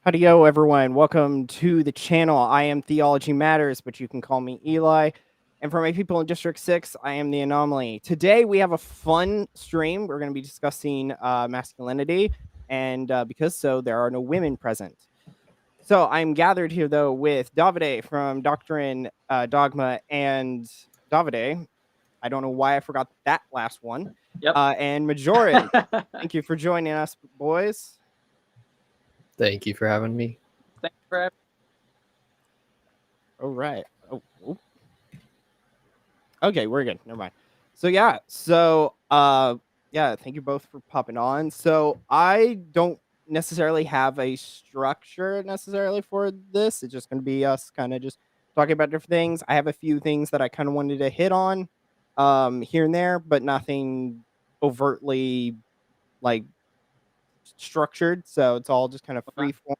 Howdy yo, everyone. Welcome to the channel. I am TheologyMatters, but you can call me Eli. And for my people in District 6, I am The Anomaly. Today, we have a fun stream. We're going to be discussing masculinity, and because so, there are no women present. So I'm gathered here, though, with Davide from Doctrine, Dogma, and Davide. I don't know why I forgot that last one. Yep. And Majorian. Thank you for joining us, boys. Thank you for having me. Thanks for having All right. Oh. Okay, we're good. Never mind. So yeah. Thank you both for popping on. So I don't necessarily have a structure necessarily for this. It's just going to be us kind of just talking about different things. I have a few things that I kind of wanted to hit on here and there, but nothing overtly like structured. So it's all just kind of free form.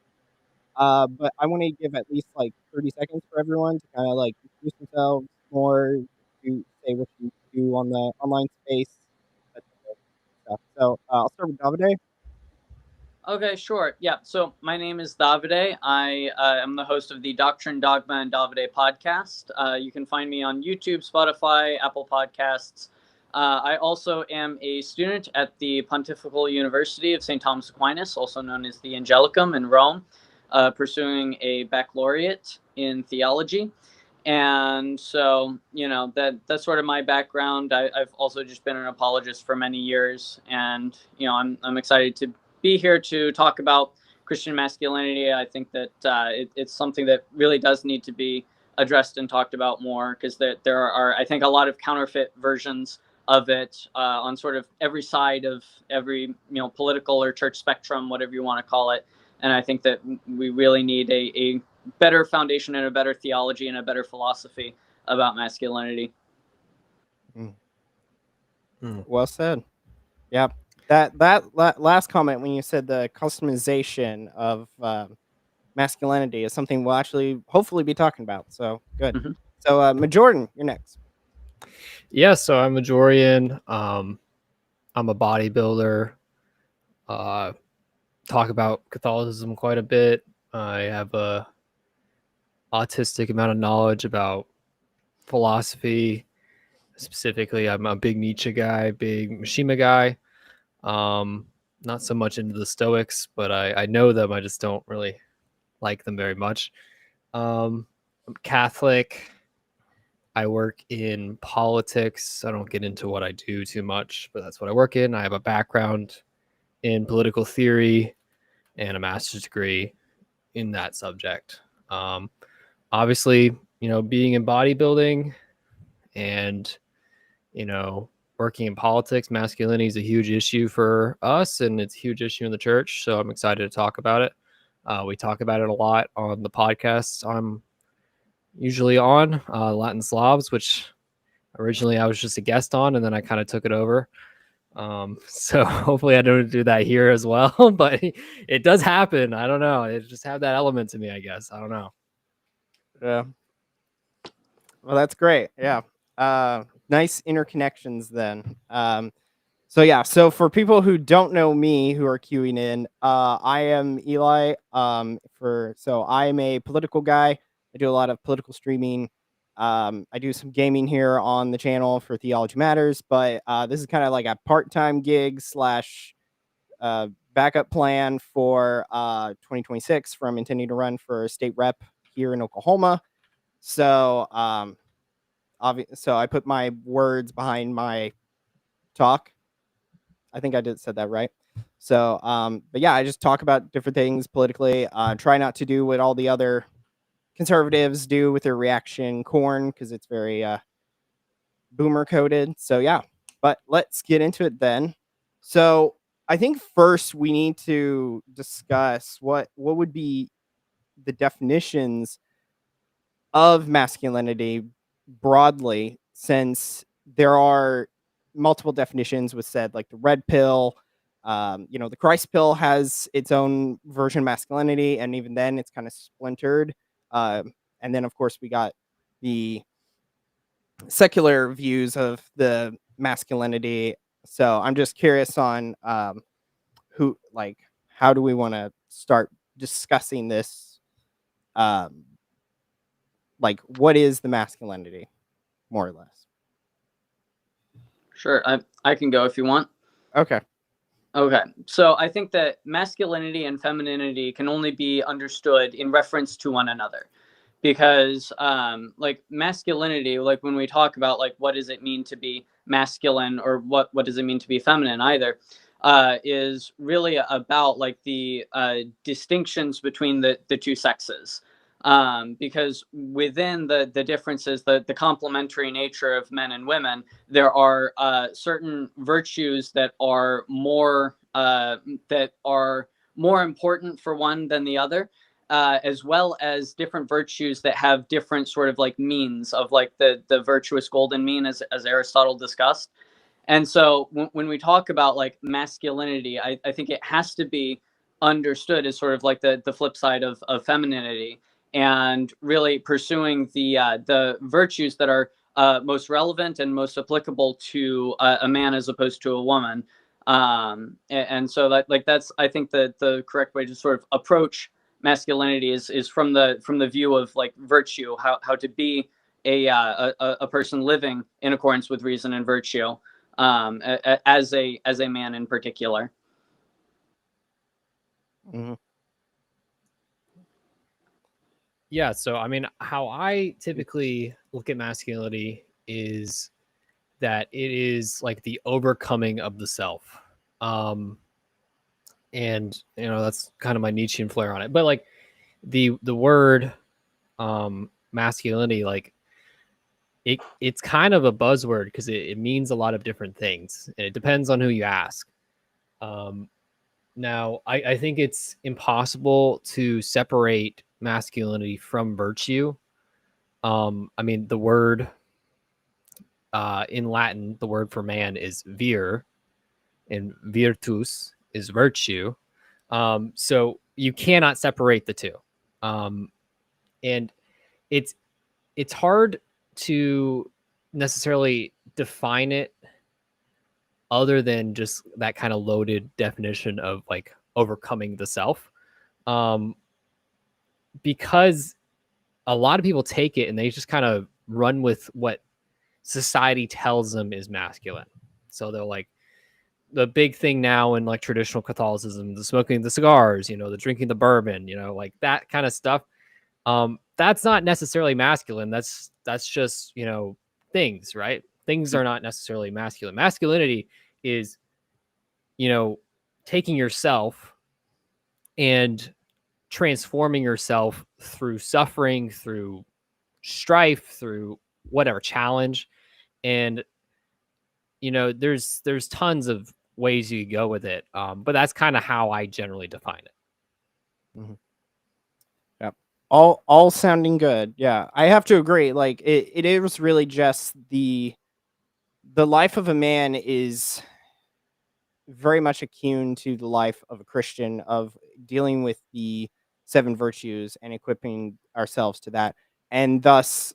But I want to give at least like 30 seconds for everyone to kind of like introduce themselves more, to say what you do on the online space, that type of stuff. So I'll start with Davide. Okay, sure. Yeah. So my name is Davide. I am the host of the Doctrine, Dogma, and Davide podcast. You can find me on YouTube, Spotify, Apple Podcasts. I also am a student at the Pontifical University of St. Thomas Aquinas, also known as the Angelicum in Rome, pursuing a baccalaureate in theology. And so, that's sort of my background. I've also just been an apologist for many years, and I'm excited to be here to talk about Christian masculinity. I think that it's something that really does need to be addressed and talked about more, because there are, I think, a lot of counterfeit versions of it on sort of every side of every political or church spectrum, whatever you want to call it. And I think that we really need a better foundation and a better theology and a better philosophy about masculinity. Well said. Yeah. That last comment when you said the customization of masculinity is something we'll actually hopefully be talking about. So good. Mm-hmm. So Majorian, you're next. Yeah, so I'm Majorian. I'm a bodybuilder. Talk about Catholicism quite a bit. I have a autistic amount of knowledge about philosophy. Specifically, I'm a big Nietzsche guy, big Mishima guy. Not so much into the Stoics, but I know them. I just don't really like them very much. I'm Catholic. I work in politics. I don't get into what I do too much, but that's what I work in. I have a background in political theory and a master's degree in that subject. Obviously, being in bodybuilding and, working in politics, masculinity is a huge issue for us, and it's a huge issue in the church. So I'm excited to talk about it. We talk about it a lot on the podcasts I'm usually on, Latin Slavs, which originally I was just a guest on, and then I kind of took it over. So hopefully I don't do that here as well, but it does happen. I don't know. It just have that element to me, I guess. I don't know. Yeah. Well, that's great. Yeah. Nice interconnections then. So for people who don't know me, who are queuing in, I am Eli. I'm a political guy. I do a lot of political streaming. I do some gaming here on the channel for Theology Matters, but this is kind of like a part-time gig slash backup plan for 2026 from intending to run for state rep here in Oklahoma. So so I put my words behind my talk. I think I said that right. So, but yeah, I just talk about different things politically. Try not to do what all the other conservatives do with their reaction corn, because it's very boomer coded. So yeah, but let's get into it then. So I think first we need to discuss what would be the definitions of masculinity broadly, since there are multiple definitions with said, like the red pill. The Christ pill has its own version of masculinity, and even then it's kind of splintered. And then of course we got the secular views of the masculinity. So I'm just curious on how do we want to start discussing this, like, what is the masculinity, more or less? Sure, I can go if you want. Okay. Okay, so I think that masculinity and femininity can only be understood in reference to one another, because like masculinity, like when we talk about like what does it mean to be masculine, or what does it mean to be feminine either, is really about like the distinctions between the two sexes, because within the differences, the complementary nature of men and women, there are certain virtues that are more important for one than the other, as well as different virtues that have different sort of like means of like the virtuous golden mean, as Aristotle discussed. And so when we talk about like masculinity, I think it has to be understood as sort of like the flip side of femininity, and really pursuing the virtues that are most relevant and most applicable to a man as opposed to a woman. And so that's, I think, the correct way to sort of approach masculinity is from the view of like virtue, how to be a person living in accordance with reason and virtue, as a man in particular. Mm-hmm. Yeah, so I mean, how I typically look at masculinity is that it is like the overcoming of the self. And you know, that's kind of my Nietzschean flair on it. But like the word masculinity, like it's kind of a buzzword because it means a lot of different things, and it depends on who you ask. Now, I think it's impossible to separate masculinity from virtue. I mean, the word in Latin, the word for man is vir, and virtus is virtue. So you cannot separate the two. And it's hard to necessarily define it other than just that kind of loaded definition of like overcoming the self. Because a lot of people take it and they just kind of run with what society tells them is masculine. So they're like, the big thing now in like traditional Catholicism, the smoking the cigars, you know, the drinking the bourbon, you know, like that kind of stuff. That's not necessarily masculine. That's just, you know, things, right? Things are not necessarily masculine. Masculinity is, you know, taking yourself and transforming yourself through suffering, through strife, through whatever challenge. And you know, there's tons of ways you go with it, but that's kind of how I generally define it. Mm-hmm. Yep. All sounding good. Yeah, I have to agree. Like it is really just the life of a man is very much akin to the life of a Christian, of dealing with the seven virtues and equipping ourselves to that, and thus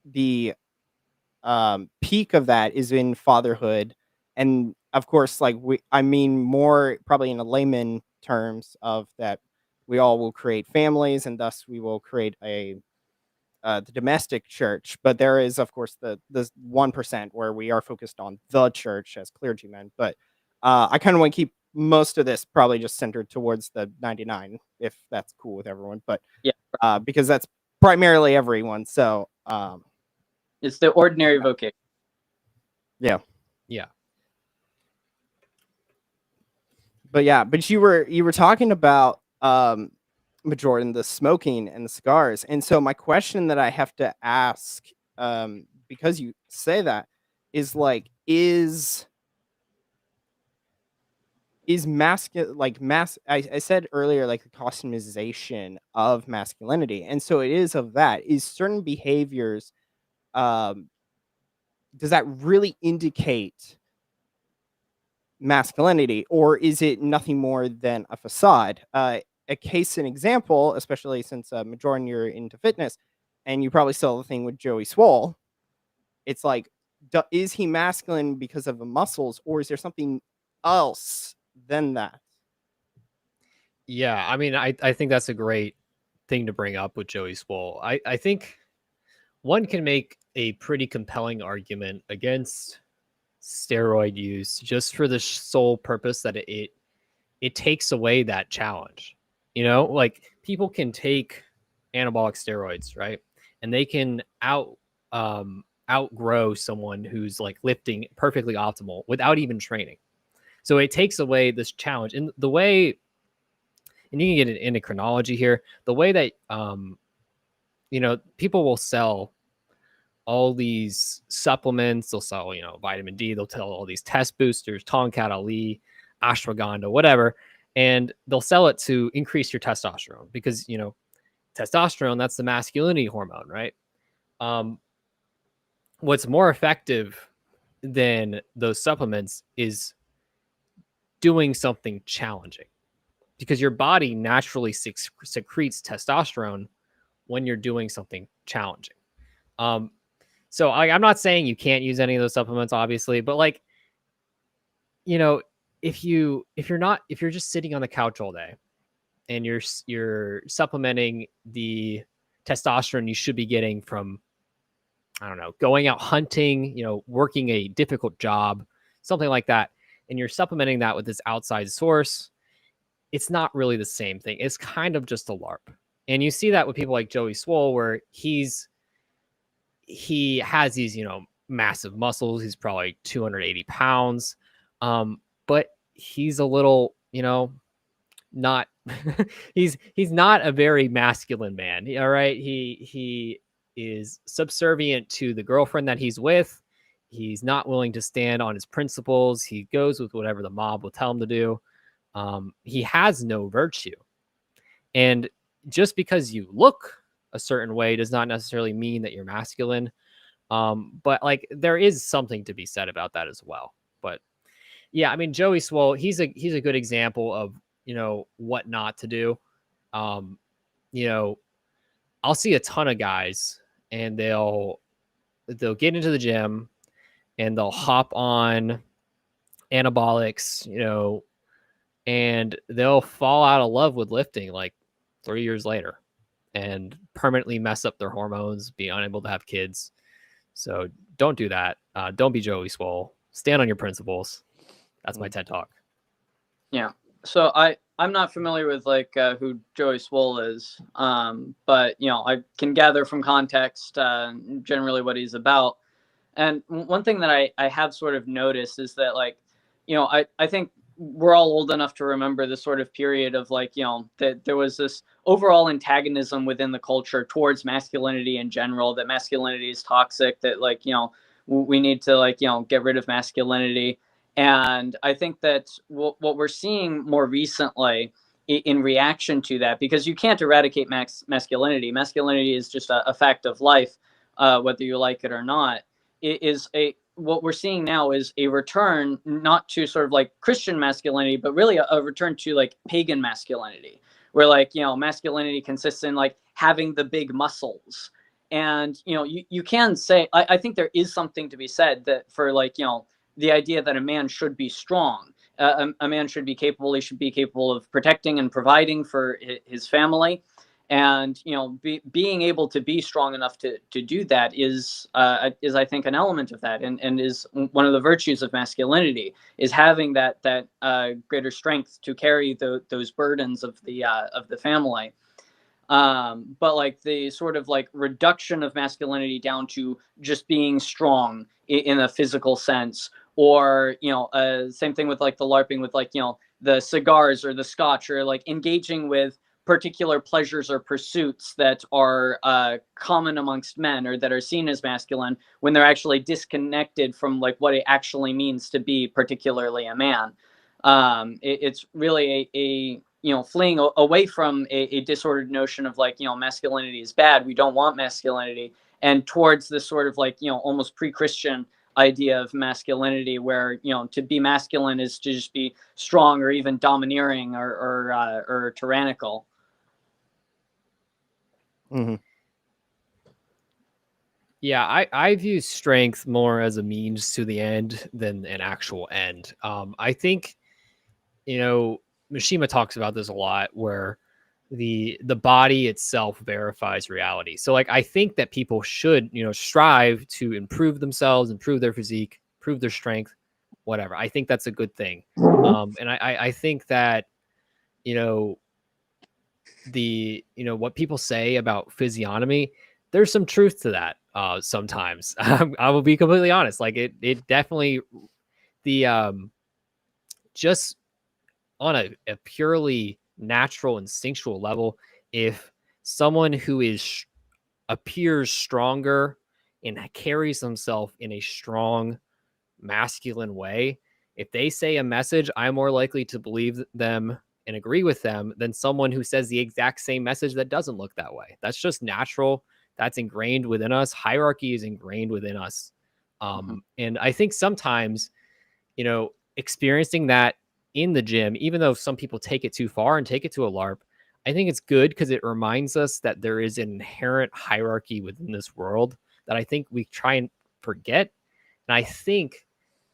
the peak of that is in fatherhood. And of course, like I mean more probably in a layman terms of that, we all will create families, and thus we will create a the domestic church. But there is, of course, the 1% where we are focused on the church as clergymen. But I kind of want to keep most of this probably just centered towards the 99, if that's cool with everyone. But Yeah, because that's primarily everyone. So it's the ordinary vocation. yeah. Yeah. But yeah, but you were talking about Majorian, the smoking and the cigars. And so my question that I have to ask, because you say that, is like, is masculine, like I said earlier, like the costumization of masculinity. And so it is of that. Is certain behaviors, um does that really indicate masculinity, or is it nothing more than a facade? A case in example, especially since Majorian, you're into fitness, and you probably saw the thing with Joey Swole. It's like, is he masculine because of the muscles, or is there something else than that? Yeah, I mean, I think that's a great thing to bring up with Joey Swole. I think one can make a pretty compelling argument against steroid use just for the sole purpose that it takes away that challenge. You know, like people can take anabolic steroids, right? And they can outgrow someone who's like lifting perfectly optimal without even training. So it takes away this challenge. And the way, and you can get into chronology here, the way that people will sell all these supplements, they'll sell, vitamin D, they'll tell all these test boosters, Tonkat Ali, ashwagandha, whatever, and they'll sell it to increase your testosterone because, testosterone, that's the masculinity hormone, right? What's more effective than those supplements is doing something challenging because your body naturally secretes testosterone when you're doing something challenging. So I'm not saying you can't use any of those supplements, obviously, but like, if you're just sitting on the couch all day and you're supplementing the testosterone you should be getting from, I don't know, going out hunting, working a difficult job, something like that, and you're supplementing that with this outside source, it's not really the same thing. It's kind of just a LARP. And you see that with people like Joey Swole, where he has these, massive muscles. He's probably 280 pounds. But he's a little, not he's not a very masculine man. All right. He is subservient to the girlfriend that he's with. He's not willing to stand on his principles. He goes with whatever the mob will tell him to do. He has no virtue. And just because you look a certain way does not necessarily mean that you're masculine. But like there is something to be said about that as well. But yeah, I mean, Joey Swole, he's a good example of, what not to do. Um, I'll see a ton of guys and they'll get into the gym and they'll hop on anabolics, and they'll fall out of love with lifting like 3 years later and permanently mess up their hormones, be unable to have kids. So don't do that. Don't be Joey Swole. Stand on your principles. That's my TED Talk. Yeah. So I'm not familiar with like who Joey Swole is, but I can gather from context generally what he's about. And one thing that I have sort of noticed is that like, I think we're all old enough to remember the sort of period of like, that there was this overall antagonism within the culture towards masculinity in general, that masculinity is toxic, that like, we need to like, get rid of masculinity. And I think that what we're seeing more recently in reaction to that, because you can't eradicate masculinity. Masculinity is just a fact of life, whether you like it or not. It is what we're seeing now is a return not to sort of like Christian masculinity, but really a return to like pagan masculinity, where like, masculinity consists in like having the big muscles. And, you can say, I think there is something to be said that for like, the idea that a man should be strong. A man should be capable. He should be capable of protecting and providing for his family, and being able to be strong enough to do that is I think an element of that, and is one of the virtues of masculinity, is having that greater strength to carry those burdens of the family. But like the sort of like reduction of masculinity down to just being strong in a physical sense, or same thing with like the LARPing with like the cigars or the scotch, or like engaging with particular pleasures or pursuits that are common amongst men or that are seen as masculine, when they're actually disconnected from like what it actually means to be particularly a man. It's really a fleeing away from a disordered notion of like, masculinity is bad, we don't want masculinity, and towards this sort of like, almost pre-Christian idea of masculinity, where, to be masculine is to just be strong or even domineering or tyrannical. Mm-hmm. Yeah, I view strength more as a means to the end than an actual end. I think, Mishima talks about this a lot, where the body itself verifies reality. So like I think that people should, strive to improve themselves, improve their physique, improve their strength, whatever. I think that's a good thing. And I think that, what people say about physiognomy, there's some truth to that sometimes. I will be completely honest. Like it definitely, just on a purely natural instinctual level, if someone who appears stronger and carries themselves in a strong masculine way, if they say a message, I'm more likely to believe them and agree with them than someone who says the exact same message that doesn't look that way. That's just natural. That's ingrained within us. Hierarchy is ingrained within us. And I think sometimes, experiencing that in the gym, even though some people take it too far and take it to a LARP, I think it's good because it reminds us that there is an inherent hierarchy within this world that I think we try and forget. And I think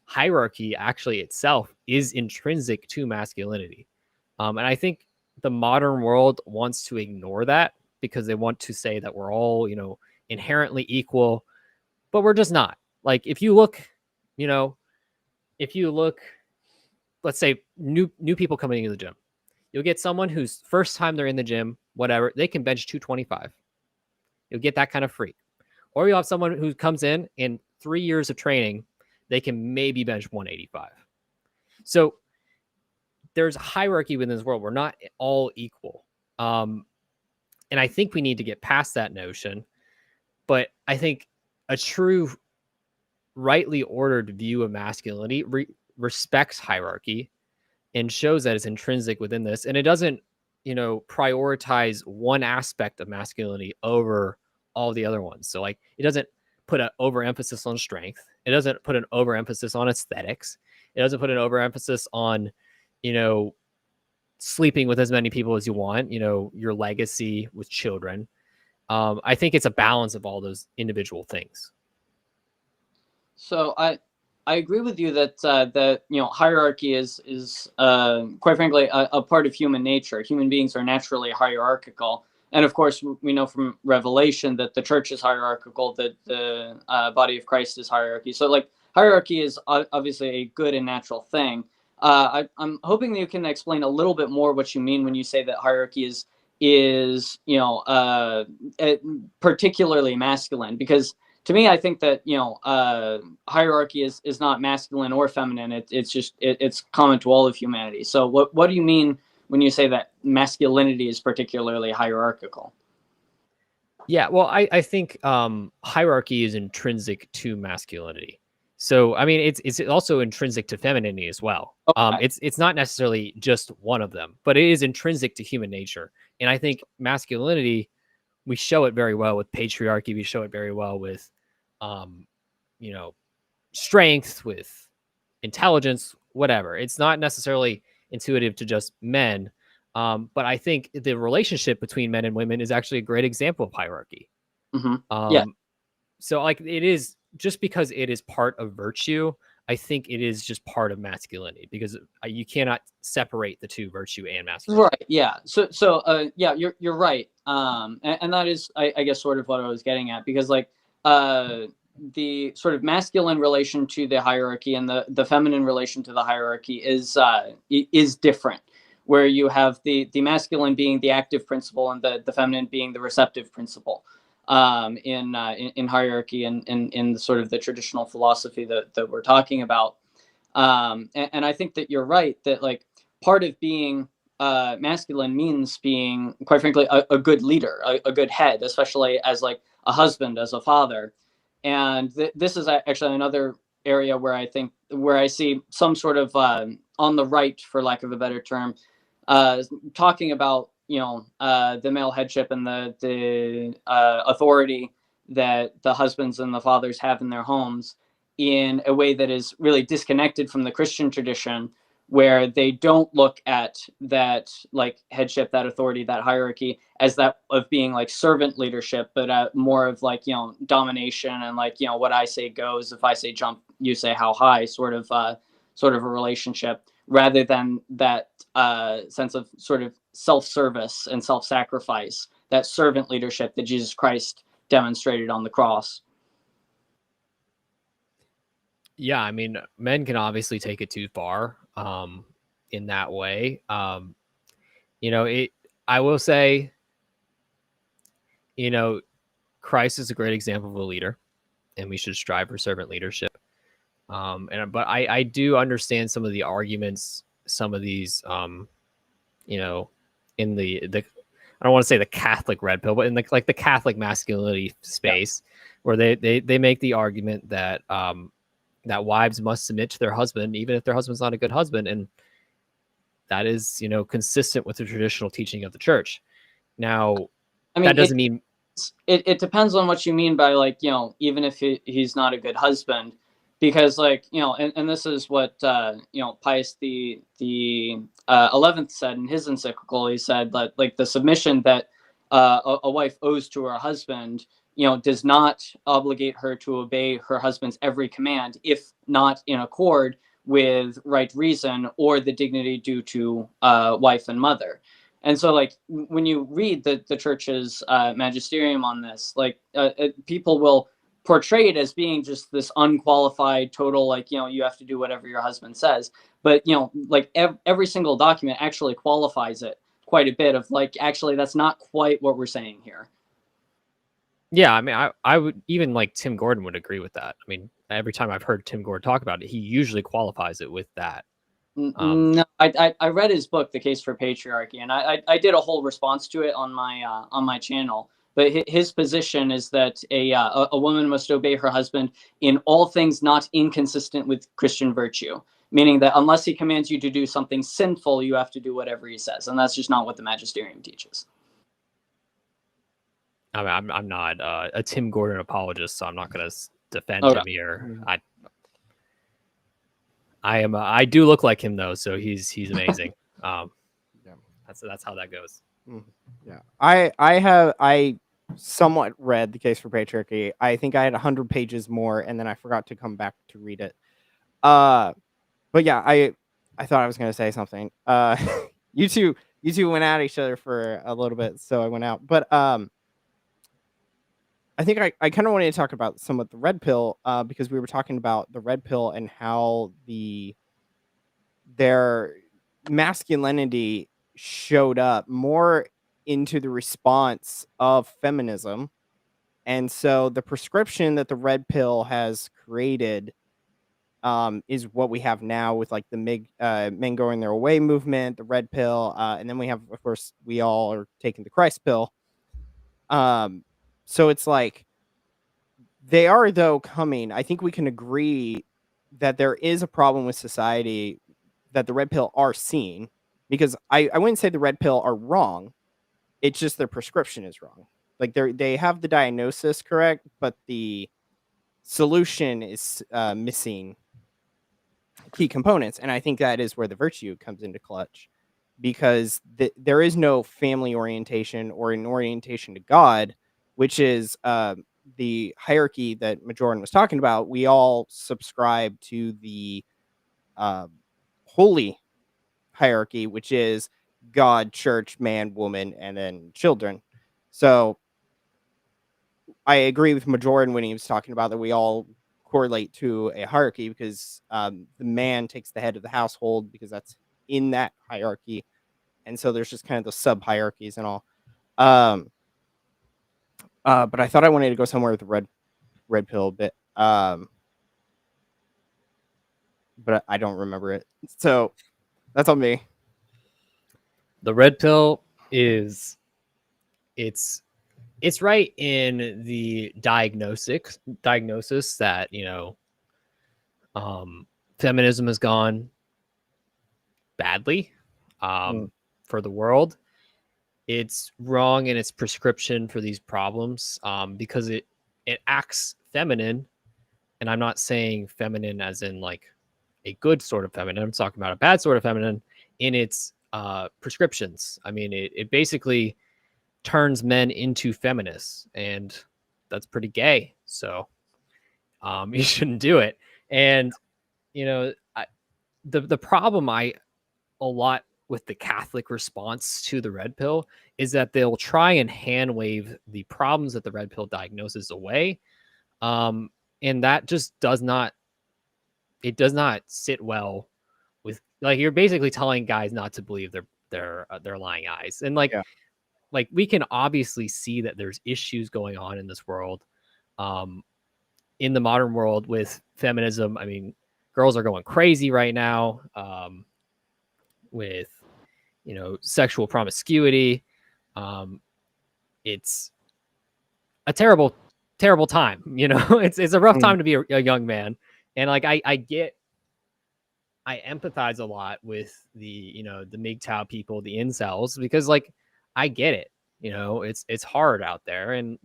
hierarchy actually itself is intrinsic to masculinity. And I think the modern world wants to ignore that because they want to say that we're all, inherently equal, but we're just not. Like if you look, let's say new people coming into the gym, you'll get someone who's first time they're in the gym, whatever, they can bench 225. You'll get that kind of freak. Or you'll have someone who comes in 3 years of training, they can maybe bench 185. So there's a hierarchy within this world. We're not all equal. And I think we need to get past that notion. But I think a true, rightly ordered view of masculinity respects hierarchy and shows that it's intrinsic within this. And it doesn't, prioritize one aspect of masculinity over all the other ones. So like it doesn't put an overemphasis on strength. It doesn't put an overemphasis on aesthetics. It doesn't put an overemphasis on, sleeping with as many people as you want, your legacy with children. I think it's a balance of all those individual things. So I agree with you that that hierarchy is quite frankly a part of human nature. Human beings are naturally hierarchical, and of course we know from Revelation that the church is hierarchical, that the body of Christ is hierarchy. So like hierarchy is obviously a good and natural thing. I'm hoping that you can explain a little bit more what you mean when you say that hierarchy is particularly masculine, because to me, I think that hierarchy is not masculine or feminine. It's common to all of humanity. So what do you mean when you say that masculinity is particularly hierarchical? Yeah, well, I think hierarchy is intrinsic to masculinity. So I mean, it's also intrinsic to femininity as well. Okay. It's not necessarily just one of them, but it is intrinsic to human nature. And I think masculinity, we show it very well with patriarchy. We show it very well with, strength, with intelligence, whatever. It's not necessarily intuitive to just men. But I think the relationship between men and women is actually a great example of hierarchy. Yeah. So like it is, just because it is part of virtue, I think it is just part of masculinity, because you cannot separate the two, virtue and masculinity. Right. Yeah. So yeah, you're right. And that is, I guess, sort of what I was getting at, because like the sort of masculine relation to the hierarchy and the feminine relation to the hierarchy is different, where you have the masculine being the active principle and the feminine being the receptive principle in hierarchy and in the sort of the traditional philosophy that we're talking about. And I think that you're right that like part of being masculine means being, quite frankly, a good leader, a good head, especially as like a husband, as a father. And this is actually another area where I see some sort of on the right, for lack of a better term, talking about the male headship and the authority that the husbands and the fathers have in their homes, in a way that is really disconnected from the Christian tradition, where they don't look at that like headship, that authority, that hierarchy as that of being like servant leadership, but more of like domination and like what I say goes. If I say jump, you say how high, sort of a relationship, rather than that sense of sort of self-service and self-sacrifice, that servant leadership that Jesus Christ demonstrated on the cross. Yeah, I mean, men can obviously take it too far in that way. I will say, Christ is a great example of a leader, and we should strive for servant leadership. But I do understand some of the arguments, some of these, in the I don't want to say the Catholic red pill, but in the Catholic masculinity space, where they make the argument that that wives must submit to their husband, even if their husband's not a good husband, and that is consistent with the traditional teaching of the church. Now, that doesn't mean it depends on what you mean by even if he's not a good husband, because and this is what Pius the 11th said in his encyclical. He said that the submission that a wife owes to her husband does not obligate her to obey her husband's every command if not in accord with right reason or the dignity due to wife and mother. And so, when you read the church's magisterium on this, people will portray it as being just this unqualified, total, you have to do whatever your husband says. But, every single document actually qualifies it quite a bit of, actually, that's not quite what we're saying here. Yeah, I mean, I would, even Tim Gordon would agree with that. I mean, every time I've heard Tim Gordon talk about it, he usually qualifies it with that. No, I read his book, The Case for Patriarchy, and I did a whole response to it on my channel. But his position is that a woman must obey her husband in all things not inconsistent with Christian virtue, meaning that unless he commands you to do something sinful, you have to do whatever he says, and that's just not what the magisterium teaches. I mean, I'm not a Tim Gordon apologist, so I'm not going to defend him here. I do look like him though, so he's amazing. That's how that goes. Yeah, I somewhat read The Case for Patriarchy. I think I had 100 pages more, and then I forgot to come back to read it. But yeah, I thought I was gonna say something. You two went at each other for a little bit, so I went out. But I think I kind of wanted to talk about some of the red pill, because we were talking about the red pill and how their masculinity showed up more into the response of feminism. And so the prescription that the red pill has created is what we have now with the men going their way movement, the red pill. And then we have, of course, we all are taking the Christ pill. So it's they are, though, coming. I think we can agree that there is a problem with society that the red pill are seeing, because I wouldn't say the red pill are wrong. It's just their prescription is wrong. They have the diagnosis correct, but the solution is missing key components. And I think that is where the virtue comes into clutch, because there is no family orientation or an orientation to God, which is the hierarchy that Majorian was talking about. We all subscribe to the holy hierarchy, which is God, church, man, woman, and then children. So I agree with Majorian when he was talking about that we all correlate to a hierarchy, because the man takes the head of the household, because that's in that hierarchy. And so there's just kind of the sub hierarchies and all. But I thought I wanted to go somewhere with the red pill a bit. But I don't remember it. So that's on me. The red pill is it's right in the diagnosis that feminism has gone badly for the world. It's wrong in its prescription for these problems because it acts feminine, and I'm not saying feminine as in a good sort of feminine. I'm talking about a bad sort of feminine in its prescriptions. I mean, it basically turns men into feminists, and that's pretty gay. So you shouldn't do it. And the problem a lot with the Catholic response to the red pill is that they'll try and hand wave the problems that the red pill diagnosis away. And that just does not sit well with, like, you're basically telling guys not to believe their lying eyes. And like, Yeah. like we can obviously see that there's issues going on in this world, in the modern world with feminism. I mean, girls are going crazy right now, with, sexual promiscuity. It's a terrible, terrible time. It's a rough time to be a young man. And like, I empathize a lot with the MGTOW people, the incels, because like, I get it. It's hard out there. And,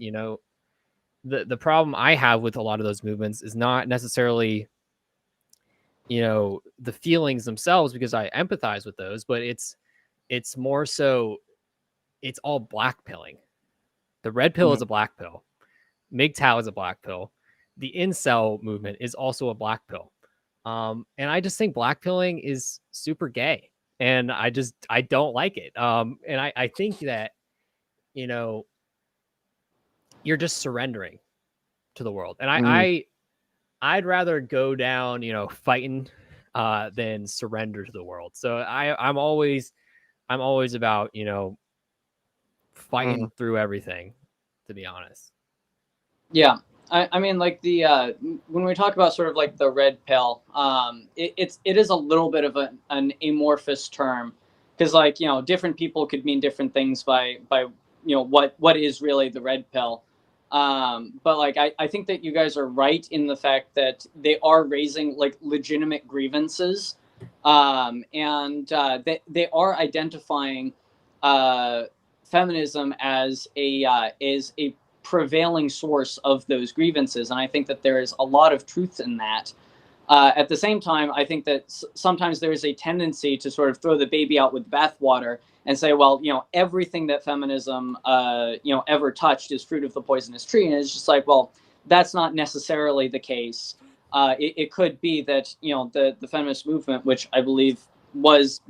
the problem I have with a lot of those movements is not necessarily, the feelings themselves, because I empathize with those, but it's more so, it's all black pilling. The red pill is a black pill. MGTOW is a black pill. The incel movement is also a black pill. And I just think black pilling is super gay. And I don't like it. And I think that, you're just surrendering to the world. And I'd rather go down, fighting, than surrender to the world. So I'm always about, fighting through everything, to be honest. Yeah, I mean, like the when we talk about sort of like the red pill, it is a little bit of an amorphous term, because like different people could mean different things by what is really the red pill. But like I think that you guys are right in the fact that they are raising like legitimate grievances, and they are identifying feminism as a prevailing source of those grievances. And I think that there is a lot of truth in that. At the same time, I think that sometimes there is a tendency to sort of throw the baby out with bathwater and say, well, everything that feminism, ever touched is fruit of the poisonous tree. And it's just like, well, that's not necessarily the case. It could be that, the feminist movement, which I believe was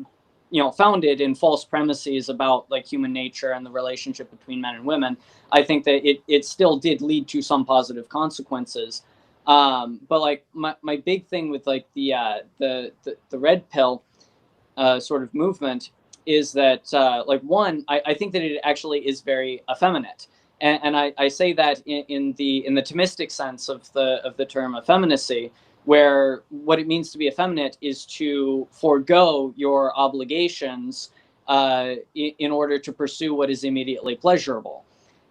founded in false premises about like human nature and the relationship between men and women, I think that it still did lead to some positive consequences. But like my big thing with like the red pill sort of movement is that like one, I think that it actually is very effeminate. And I say that in the Thomistic sense of the term effeminacy, where what it means to be effeminate is to forego your obligations in order to pursue what is immediately pleasurable.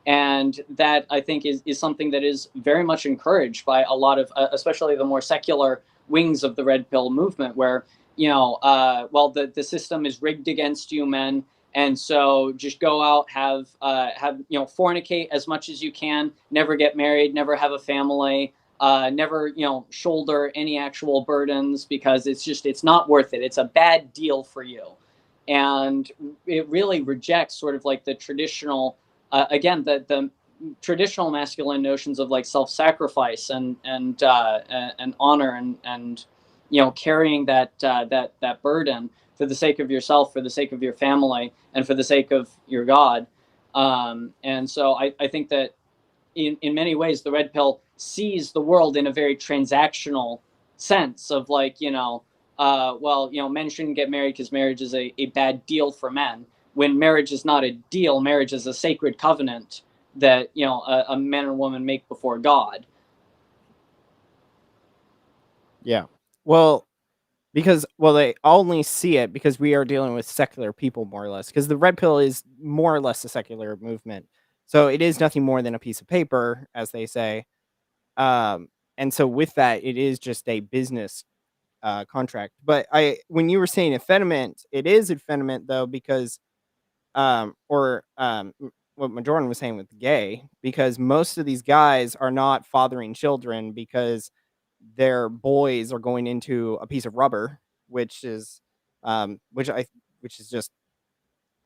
And that, I think, is something that is very much encouraged by a lot of, especially the more secular wings of the red pill movement, where, well, the system is rigged against you, men. And so just go out, have fornicate as much as you can, never get married, never have a family, never shoulder any actual burdens, because it's not worth it. It's a bad deal for you. And it really rejects sort of like the traditional, again, the traditional masculine notions of like self-sacrifice and honor and carrying that burden for the sake of yourself, for the sake of your family, and for the sake of your God. And so I think that in many ways, the red pill sees the world in a very transactional sense of like, well, men shouldn't get married because marriage is a bad deal for men. When marriage is not a deal, marriage is a sacred covenant that, a man and woman make before God. Yeah. Well, because they only see it because we are dealing with secular people, more or less, because the red pill is more or less a secular movement. So it is nothing more than a piece of paper, as they say. And so with that, it is just a business contract. But when you were saying effeminate, it is effeminate though, because what Majorian was saying with gay, because most of these guys are not fathering children because their boys are going into a piece of rubber, which is which is just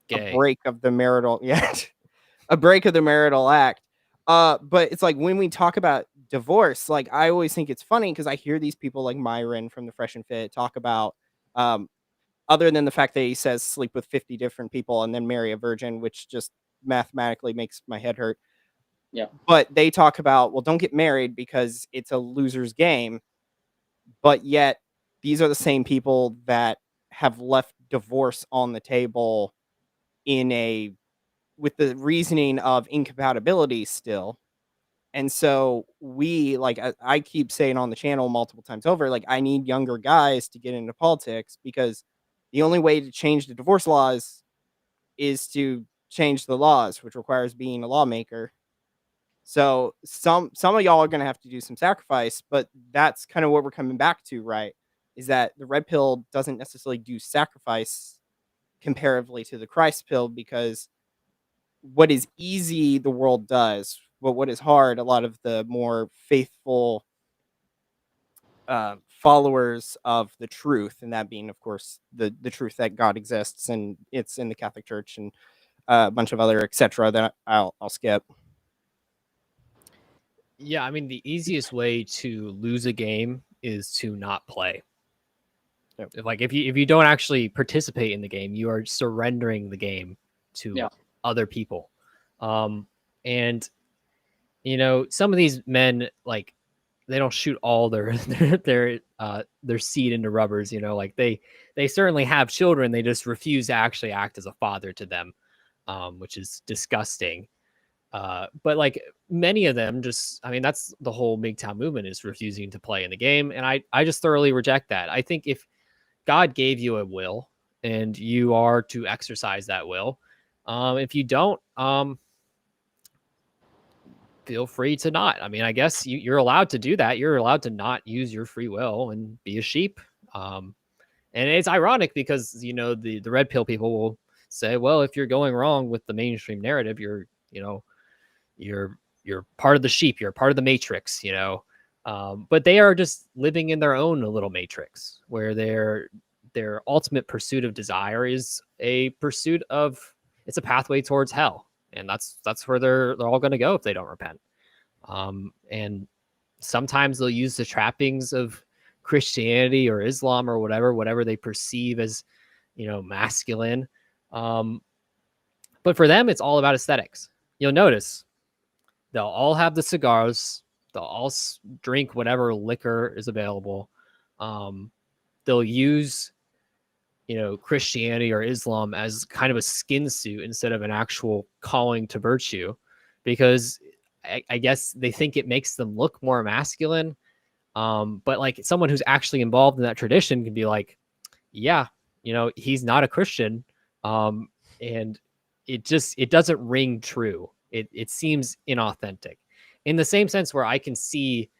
Gay. a break of the marital a break of the marital act. But it's like when we talk about divorce, like I always think it's funny because I hear these people like Myron from the Fresh and Fit talk about Other than the fact that he says sleep with 50 different people and then marry a virgin, which just mathematically makes my head hurt. Yeah. But they talk about, well, don't get married because it's a loser's game. But yet these are the same people that have left divorce on the table with the reasoning of incompatibility still. And so I keep saying on the channel multiple times over, like, I need younger guys to get into politics, because the only way to change the divorce laws is to change the laws, which requires being a lawmaker. So some of y'all are going to have to do some sacrifice, but that's kind of what we're coming back to, right? Is that the red pill doesn't necessarily do sacrifice comparatively to the Christ pill, because what is easy, the world does, but what is hard, a lot of the more faithful followers of the truth, and that being, of course, the truth that God exists, and it's in the Catholic Church and a bunch of other etc. that I'll skip. Yeah, I mean, the easiest way to lose a game is to not play. Yep. Like if you don't actually participate in the game, you are surrendering the game to other people. And you know, some of these men, like, they don't shoot all their seed into rubbers, you know, like they certainly have children, they just refuse to actually act as a father to them, which is disgusting. But like many of them just, I mean, that's the whole MGTOW movement, is refusing to play in the game. And I just thoroughly reject that. I think if God gave you a will and you are to exercise that will, if you don't, feel free to not. I mean, I guess you're allowed to do that. You're allowed to not use your free will and be a sheep. And it's ironic because, you know, the red pill people will say, well, if you're going wrong with the mainstream narrative, you're part of the sheep, you're part of the matrix, you know. But they are just living in their own little matrix where their ultimate pursuit of desire is a pursuit of, it's a pathway towards hell. And that's where they're all going to go if they don't repent. And sometimes they'll use the trappings of Christianity or Islam or whatever they perceive as, you know, masculine. But for them, it's all about aesthetics. You'll notice they'll all have the cigars. They'll all drink whatever liquor is available. They'll use, you know, Christianity or Islam as kind of a skin suit instead of an actual calling to virtue, because I guess they think it makes them look more masculine. But like someone who's actually involved in that tradition can be like, yeah, you know, he's not a Christian. And it doesn't ring true. It seems inauthentic, in the same sense where I can see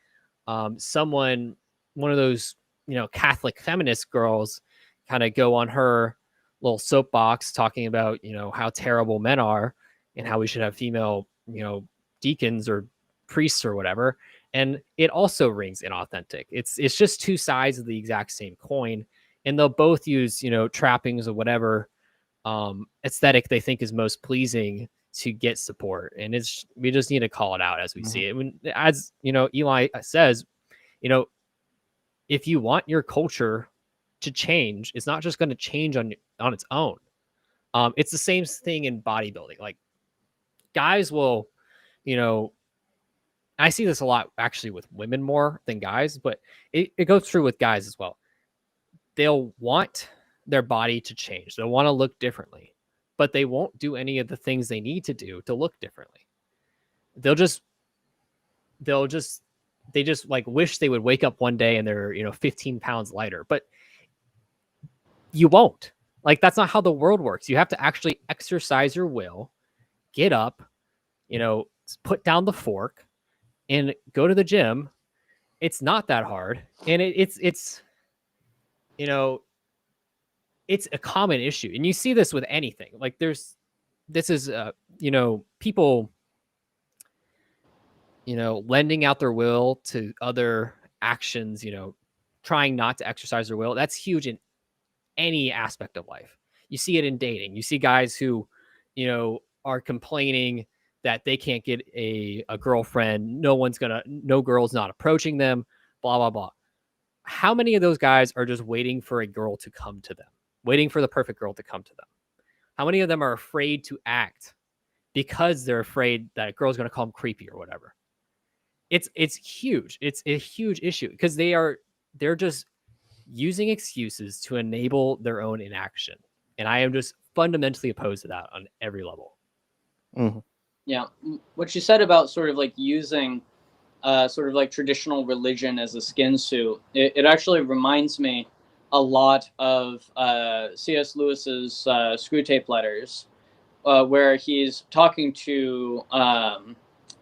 someone, one of those, you know, Catholic feminist girls, kind of go on her little soapbox talking about, you know, how terrible men are and how we should have female, you know, deacons or priests or whatever. And it also rings inauthentic. It's just two sides of the exact same coin. And they'll both use, you know, trappings or whatever aesthetic they think is most pleasing to get support. And we just need to call it out as we see it. When, as you know, Eli says, you know, if you want your culture to change, it's not just going to change on its own. It's the same thing in bodybuilding. Like guys will, you know, I see this a lot actually with women more than guys, but it goes through with guys as well. They'll want their body to change. They'll want to look differently, but they won't do any of the things they need to do to look differently. They just like wish they would wake up one day and they're, you know, 15 pounds lighter, but you won't. Like, that's not how the world works. You have to actually exercise your will, get up, you know, put down the fork and go to the gym. It's not that hard. And it's, you know, it's a common issue. And you see this with anything. Like this is, you know, people, you know, lending out their will to other actions, you know, trying not to exercise their will. That's huge in any aspect of life. You see it in dating. You see guys who, you know, are complaining that they can't get a girlfriend. No girl's not approaching them, blah, blah, blah. how many of those guys are just waiting for a girl to come to them, waiting for the perfect girl to come to them? How many of them are afraid to act because they're afraid that a girl's going to call them creepy or whatever? It's huge. It's a huge issue because they're just using excuses to enable their own inaction. And I am just fundamentally opposed to that on every level. Mhm. Yeah, what you said about sort of like using sort of like traditional religion as a skin suit, it actually reminds me a lot of C.S. Lewis's Screw Tape Letters, where he's talking to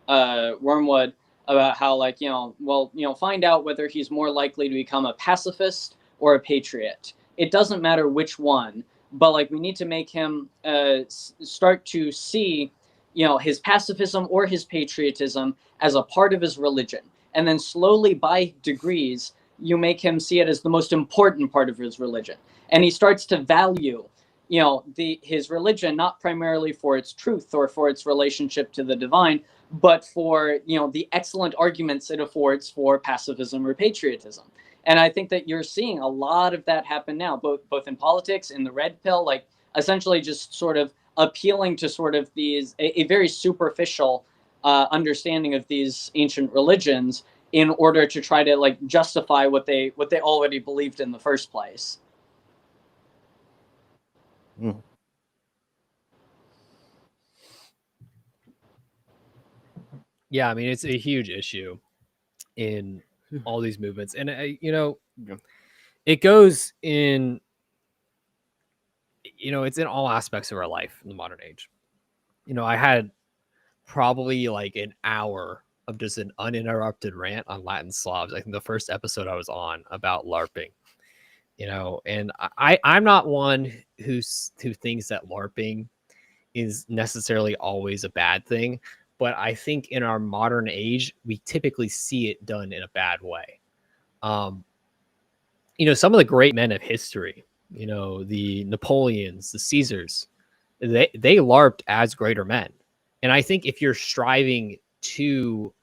Wormwood about how, like, find out whether he's more likely to become a pacifist or a patriot. It doesn't matter which one, but like we need to make him start to see, his pacifism or his patriotism as a part of his religion, and then slowly by degrees you make him see it as the most important part of his religion, and he starts to value his religion not primarily for its truth or for its relationship to the divine, but for the excellent arguments it affords for pacifism or patriotism. And I think that you're seeing a lot of that happen now, both in politics, in the red pill, like essentially just sort of appealing to sort of these a very superficial understanding of these ancient religions in order to try to like justify what they already believed in the first place. Mhm. Yeah, I mean, it's a huge issue in all these movements. And, Yeah. it goes in, it's in all aspects of our life in the modern age. I had probably like an hour of just an uninterrupted rant on Latin Slavs. I think the first episode I was on about LARPing, and I'm not one who thinks that LARPing is necessarily always a bad thing, but I think in our modern age, we typically see it done in a bad way. Some of the great men of history, the Napoleons, the Caesars, they LARPed as greater men. And I think if you're striving to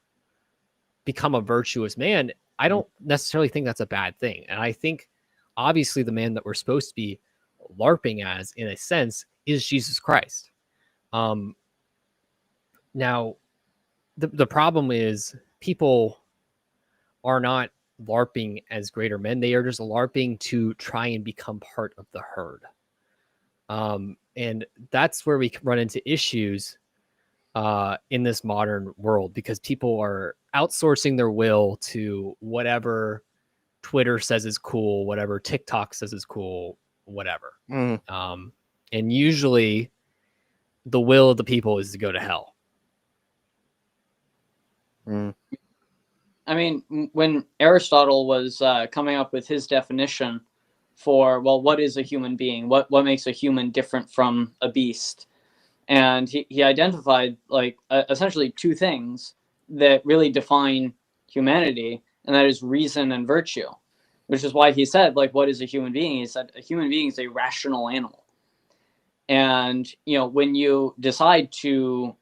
become a virtuous man, I don't necessarily think that's a bad thing. And I think obviously the man that we're supposed to be LARPing as, in a sense, is Jesus Christ. Now, the problem is people are not LARPing as greater men. They are just LARPing to try and become part of the herd. And that's where we run into issues in this modern world, because people are outsourcing their will to whatever Twitter says is cool, whatever TikTok says is cool, whatever. Mhm. And usually the will of the people is to go to hell. Mhm. I mean, when Aristotle was coming up with his definition for, well, what is a human being? What makes a human different from a beast? And he identified like essentially two things that really define humanity, and that is reason and virtue, which is why he said, like, what is a human being? He said a human being is a rational animal. And when you decide to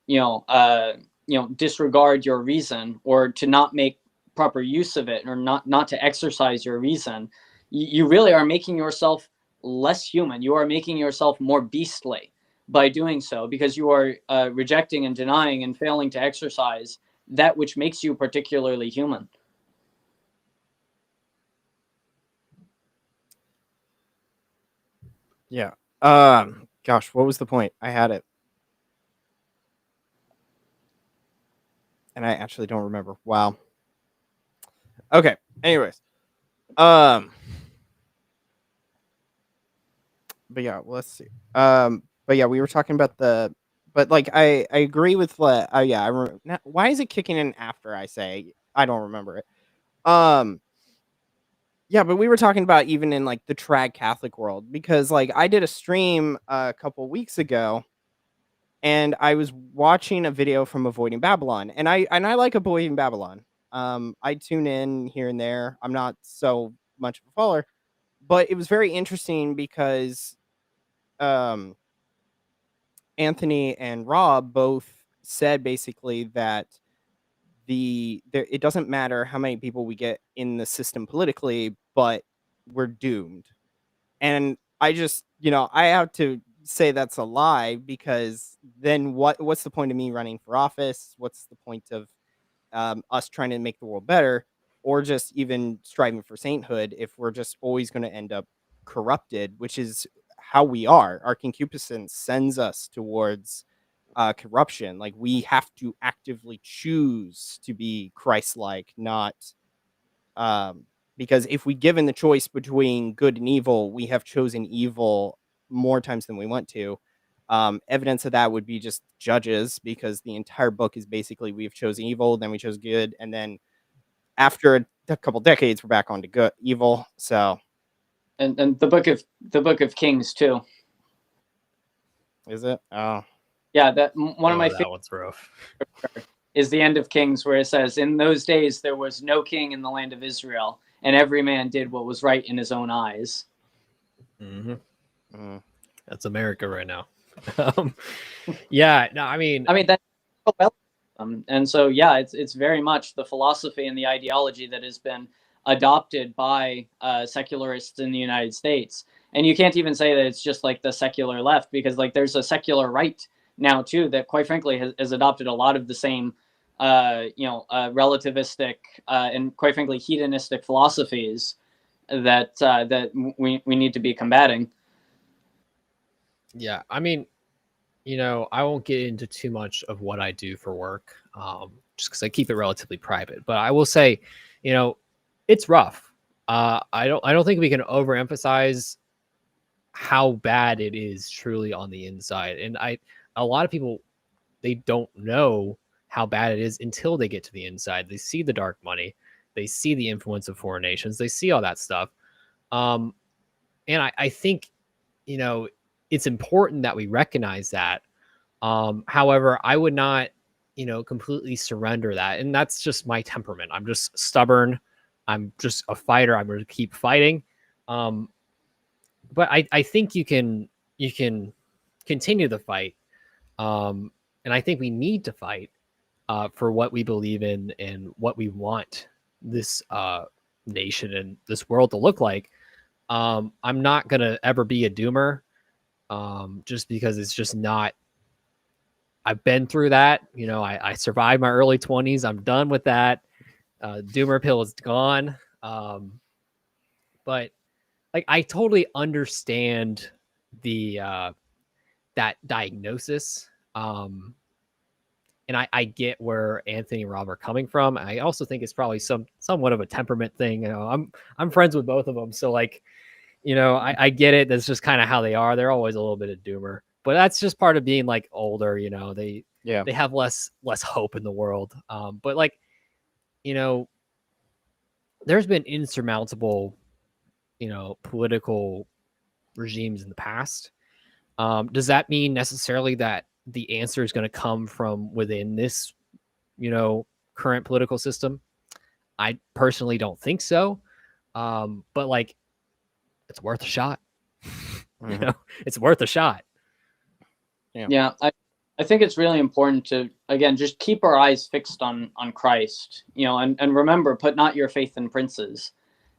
disregard your reason, or to not make proper use of it, or not to exercise your reason, you really are making yourself less human. You are making yourself more beastly by doing so, because you are rejecting and denying and failing to exercise that which makes you particularly human. Yeah. Gosh, what was the point? I had it, and I actually don't remember. Wow. Okay. Anyways, but yeah, let's see. But yeah, we were talking about but like I agree with yeah, why is it kicking in after I say I don't remember it? Yeah, but we were talking about even in like the trad Catholic world, because like I did a stream a couple weeks ago, and I was watching a video from Avoiding Babylon, and I like Avoiding Babylon. I tune in here and there. I'm not so much of a follower, but it was very interesting because um Anthony and Rob both said basically that it doesn't matter how many people we get in the system politically, but we're doomed. And I just, I have to say that's a lie, because then what's the point of me running for office? What's the point of us trying to make the world better, or just even striving for sainthood, if we're just always going to end up corrupted, which is how we are. Our concupiscence sends us towards corruption. Like, we have to actively choose to be Christ-like, not because if we given the choice between good and evil, we have chosen evil more times than we want to. Evidence of that would be just Judges, because the entire book is basically we've chosen evil, then we chose good, and then after a couple decades, we're back on to good evil. So, and the book of Kings too. Is it? Oh, yeah. That one of my that one's rough. is the end of Kings, where it says, "In those days there was no king in the land of Israel, and every man did what was right in his own eyes." Mm-hmm. mm. That's America right now. Yeah, no, I mean that's well, and so yeah, it's very much the philosophy and the ideology that has been adopted by secularists in the United States. And you can't even say that it's just like the secular left, because like there's a secular right now too that, quite frankly, has adopted a lot of the same relativistic and, quite frankly, hedonistic philosophies that we need to be combating. Yeah, I mean, I won't get into too much of what I do for work, just because I keep it relatively private. But I will say, it's rough. I don't think we can overemphasize how bad it is truly on the inside. And a lot of people, they don't know how bad it is until they get to the inside. They see the dark money, they see the influence of foreign nations, they see all that stuff. And I think, it's important that we recognize that. However, I would not, completely surrender that. And that's just my temperament. I'm just stubborn. I'm just a fighter. I'm going to keep fighting. But I think you can continue the fight. And I think we need to fight for what we believe in and what we want this nation and this world to look like. I'm not going to ever be a doomer, just because it's just not. I've been through that. I survived my early 20s. I'm done with that. Doomer pill is gone. But like, I totally understand the that diagnosis. And I get where Anthony and Rob are coming from. I also think it's probably somewhat of a temperament thing. I'm friends with both of them, so like, I get it. That's just kind of how they are. They're always a little bit of doomer, but that's just part of being like older. They have less hope in the world. But like, there's been insurmountable, political regimes in the past. Does that mean necessarily that the answer is going to come from within this, current political system? I personally don't think so. But like, it's worth a shot. Mm-hmm. It's worth a shot. Yeah. I think it's really important to, again, just keep our eyes fixed on Christ, and remember, put not your faith in princes.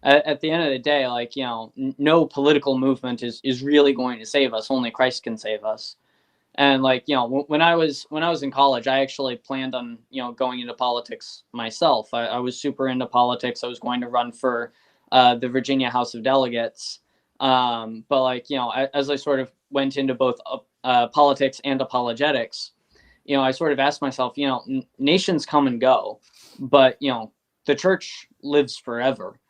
At the end of the day, like, no political movement is really going to save us. Only Christ can save us. And like, when I was in college, I actually planned on, going into politics myself. I was super into politics. I was going to run for the Virginia House of Delegates. But like, as I sort of went into both politics and apologetics, I sort of asked myself, nations come and go, but, the church lives forever.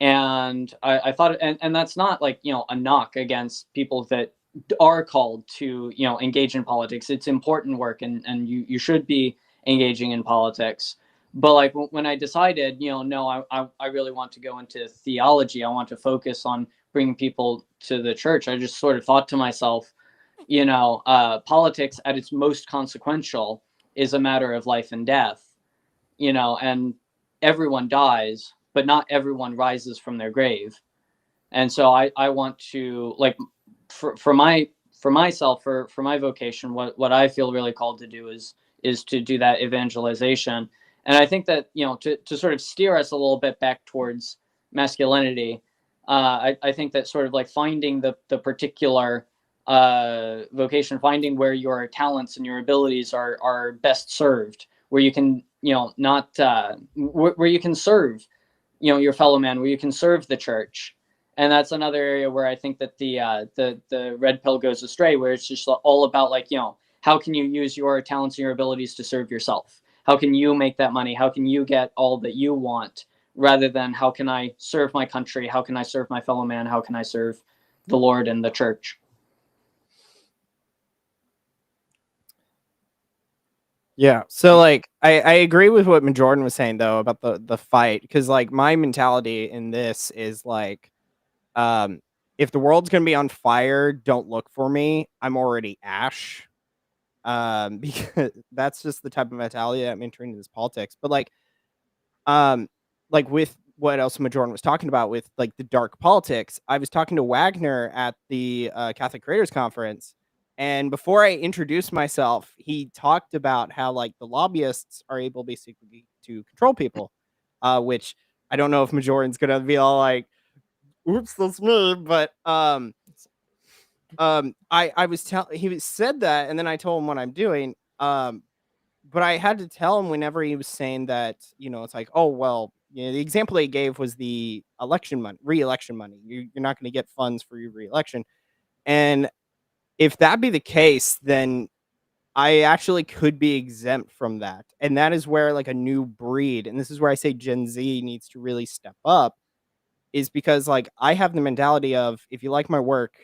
And I thought, and that's not like, a knock against people that are called to, engage in politics. It's important work, and you should be engaging in politics. But like, when I decided, no, I really want to go into theology, I want to focus on bringing people to the church, I just sort of thought to myself, politics at its most consequential is a matter of life and death, and everyone dies, but not everyone rises from their grave. And so I want to, like, for myself, for my vocation, what I feel really called to do is to do that evangelization. And I think that, to sort of steer us a little bit back towards masculinity, I think that sort of like finding the particular vocation, finding where your talents and your abilities are best served, where you can, not where you can serve, your fellow man, where you can serve the church. And that's another area where I think that the red pill goes astray, where it's just all about, like, how can you use your talents and your abilities to serve yourself? How can you make that money? How can you get all that you want, rather than how can I serve my country? How can I serve my fellow man? How can I serve the Lord and the church? Yeah. So like I agree with what Majorian was saying though about the fight, because like my mentality in this is like, um if the world's gonna be on fire, don't look for me. I'm already ash. Because that's just the type of mentality that I'm entering into this politics. But um like with what else Majorn was talking about with like the dark politics, I was talking to Wagner at the Catholic Creators Conference, and before I introduced myself, he talked about how like the lobbyists are able basically to control people, which I don't know if Majorn's gonna be all like, "Oops, that's me," but I was said that, and then I told him what I'm doing. But I had to tell him whenever he was saying that, it's like, oh well, the example they gave was the election money, re-election money. You're not going to get funds for your re-election, and if that be the case, then I actually could be exempt from that, and that is where like a new breed, and this is where I say Gen Z needs to really step up, is because like I have the mentality of if you like my work,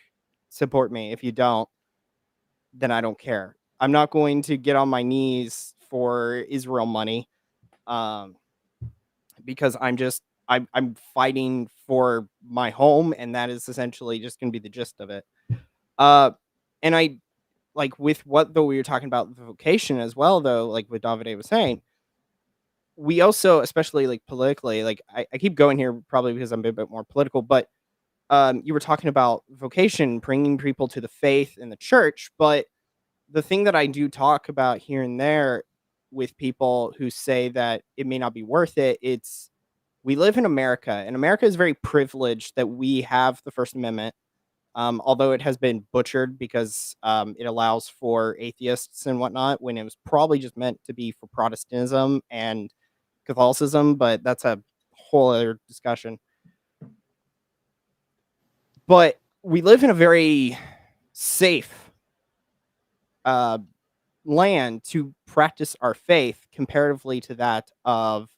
support me. If you don't, then I don't care. I'm not going to get on my knees for Israel money, um, because I'm fighting for my home, and that is essentially just going to be the gist of it. Uh, and I like with what though we were talking about the vocation as well, though, like what Davide was saying, we also, especially like politically, like I keep going here probably because I'm a bit more political, but you were talking about vocation, bringing people to the faith in the church, but the thing that I do talk about here and there with people who say that it may not be worth it, it's we live in America, and America is very privileged that we have the First Amendment, although it has been butchered because it allows for atheists and whatnot when it was probably just meant to be for Protestantism and Catholicism, but that's a whole other discussion. But we live in a very safe uh, land to practice our faith comparatively to that of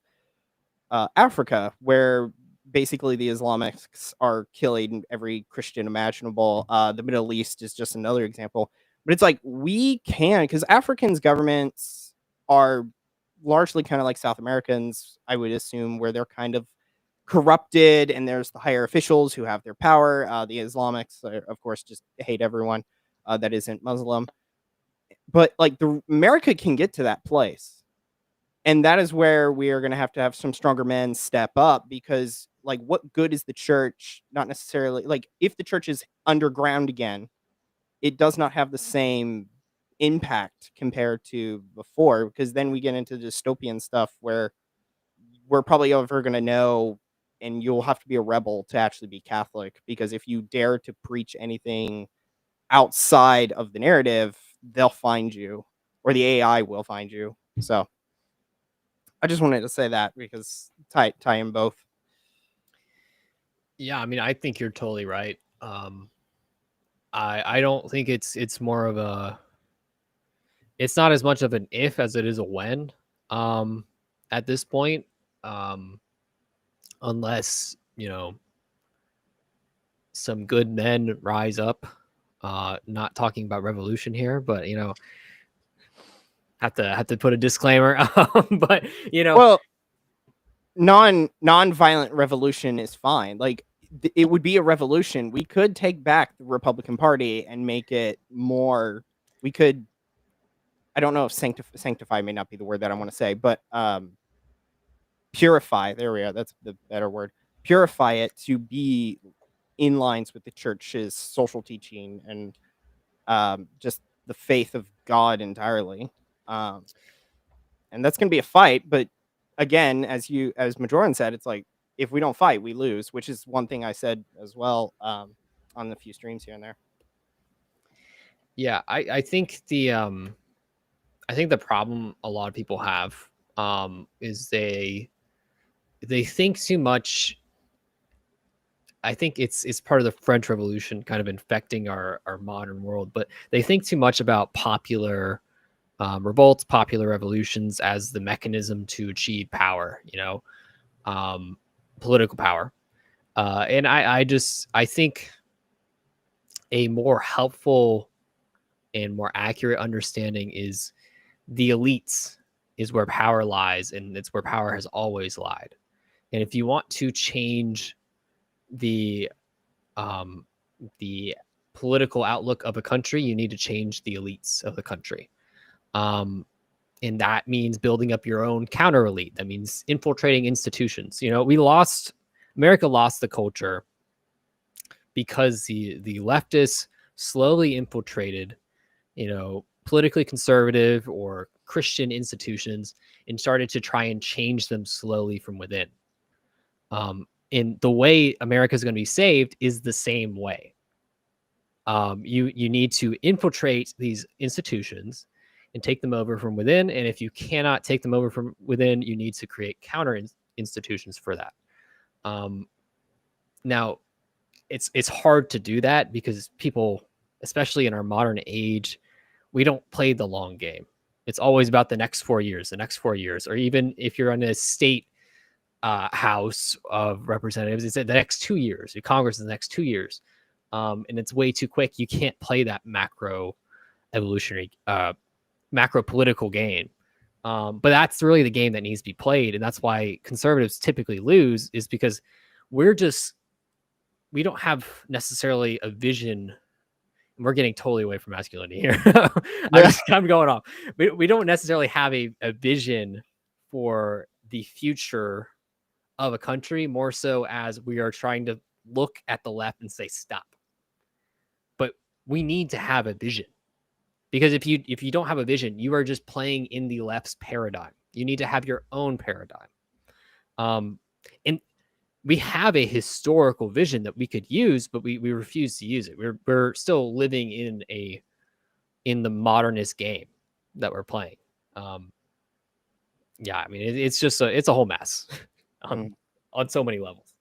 Africa, where basically the Islamics are killing every Christian imaginable. The Middle East is just another example. But it's like we can, because Africans' governments are largely kind of like South Americans, I would assume, where they're kind of corrupted, and there's the higher officials who have their power. The Islamics, of course, just hate everyone that isn't Muslim. But like the America can get to that place, and that is where we are going to have some stronger men step up, because like what good is the church, not necessarily like if the church is underground again, it does not have the same impact compared to before, because then we get into dystopian stuff where we're probably ever going to know, and you'll have to be a rebel to actually be Catholic, because if you dare to preach anything outside of the narrative, they'll find you, or the AI will find you. So I just wanted to say that because tie in both. Yeah, I mean, I think you're totally right. I don't think it's more of a, it's not as much of an if as it is a when. At this point, um, unless some good men rise up. Not talking about revolution here, but have to put a disclaimer. But Well, non-violent revolution is fine. Like it would be a revolution. We could take back the Republican Party and make it more. We could. I don't know if sanctify may not be the word that I want to say, but purify. There we are. That's the better word. Purify it to be in lines with the church's social teaching and just the faith of God entirely. And that's going to be a fight, but again, as Majorian said, it's like, if we don't fight, we lose, which is one thing I said as well on a few streams here and there. Yeah, I think the problem a lot of people have is they think too much. I think it's part of the French Revolution kind of infecting our modern world, but they think too much about popular revolts, popular revolutions as the mechanism to achieve power, political power. And I think a more helpful and more accurate understanding is the elites is where power lies, and it's where power has always lied. And if you want to change the the political outlook of a country, you need to change the elites of the country. And that means building up your own counter elite. That means infiltrating institutions. America lost the culture because the leftists slowly infiltrated, politically conservative or Christian institutions and started to try and change them slowly from within. And the way America is going to be saved is the same way. You need to infiltrate these institutions and take them over from within. And if you cannot take them over from within, you need to create counter institutions for that. Now, it's hard to do that because people, especially in our modern age, we don't play the long game. It's always about the next 4 years, or even if you're in a state House of Representatives, it's the next 2 years. Your Congress is the next 2 years, and it's way too quick. You can't play that macro evolutionary, macro political game. But that's really the game that needs to be played, and that's why conservatives typically lose, is because we don't have necessarily a vision. We're getting totally away from masculinity here. I'm going off. We don't necessarily have a vision for the future of a country, more so as we are trying to look at the left and say stop. But we need to have a vision, because if you don't have a vision, you are just playing in the left's paradigm. You need to have your own paradigm. And we have a historical vision that we could use, but we refuse to use it. We're still living in the modernist game that we're playing. Yeah, I mean, it's a whole mess on so many levels.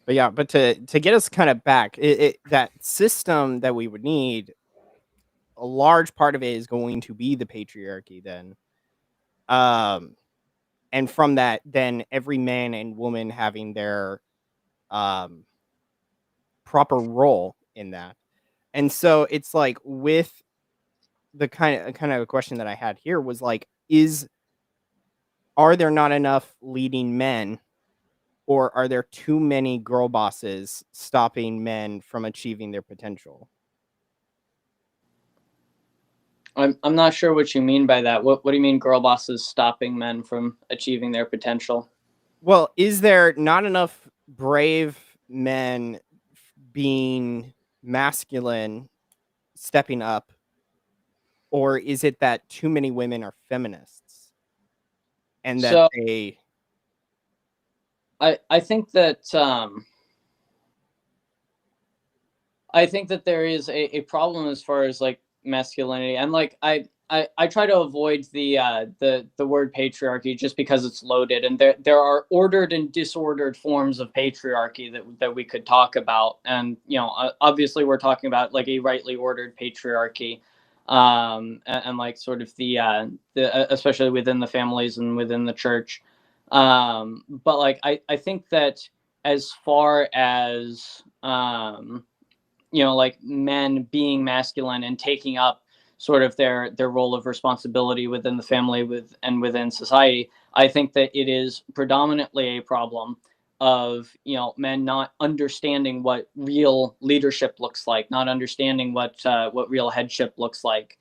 But yeah, but to get us kind of back, that system that we would need, a large part of it is going to be the patriarchy then. And from that, then every man and woman having their proper role in that. And so it's like, with the kind of a question that I had here was like, are there not enough leading men, or are there too many girl bosses stopping men from achieving their potential? I'm not sure what you mean by that. What do you mean girl bosses stopping men from achieving their potential? Well, is there not enough brave men being masculine, stepping up, or is it that too many women are feminists and that So they? I think that I think that there is a problem as far as like masculinity, and like I try to avoid the word patriarchy just because it's loaded, and there are ordered and disordered forms of patriarchy that we could talk about, and obviously we're talking about like a rightly ordered patriarchy, and like sort of the especially within the families and within the church, but like I think that as far as like men being masculine and taking up sort of their role of responsibility within the family and within society, I think that it is predominantly a problem of men not understanding what real leadership looks like, not understanding what real headship looks like,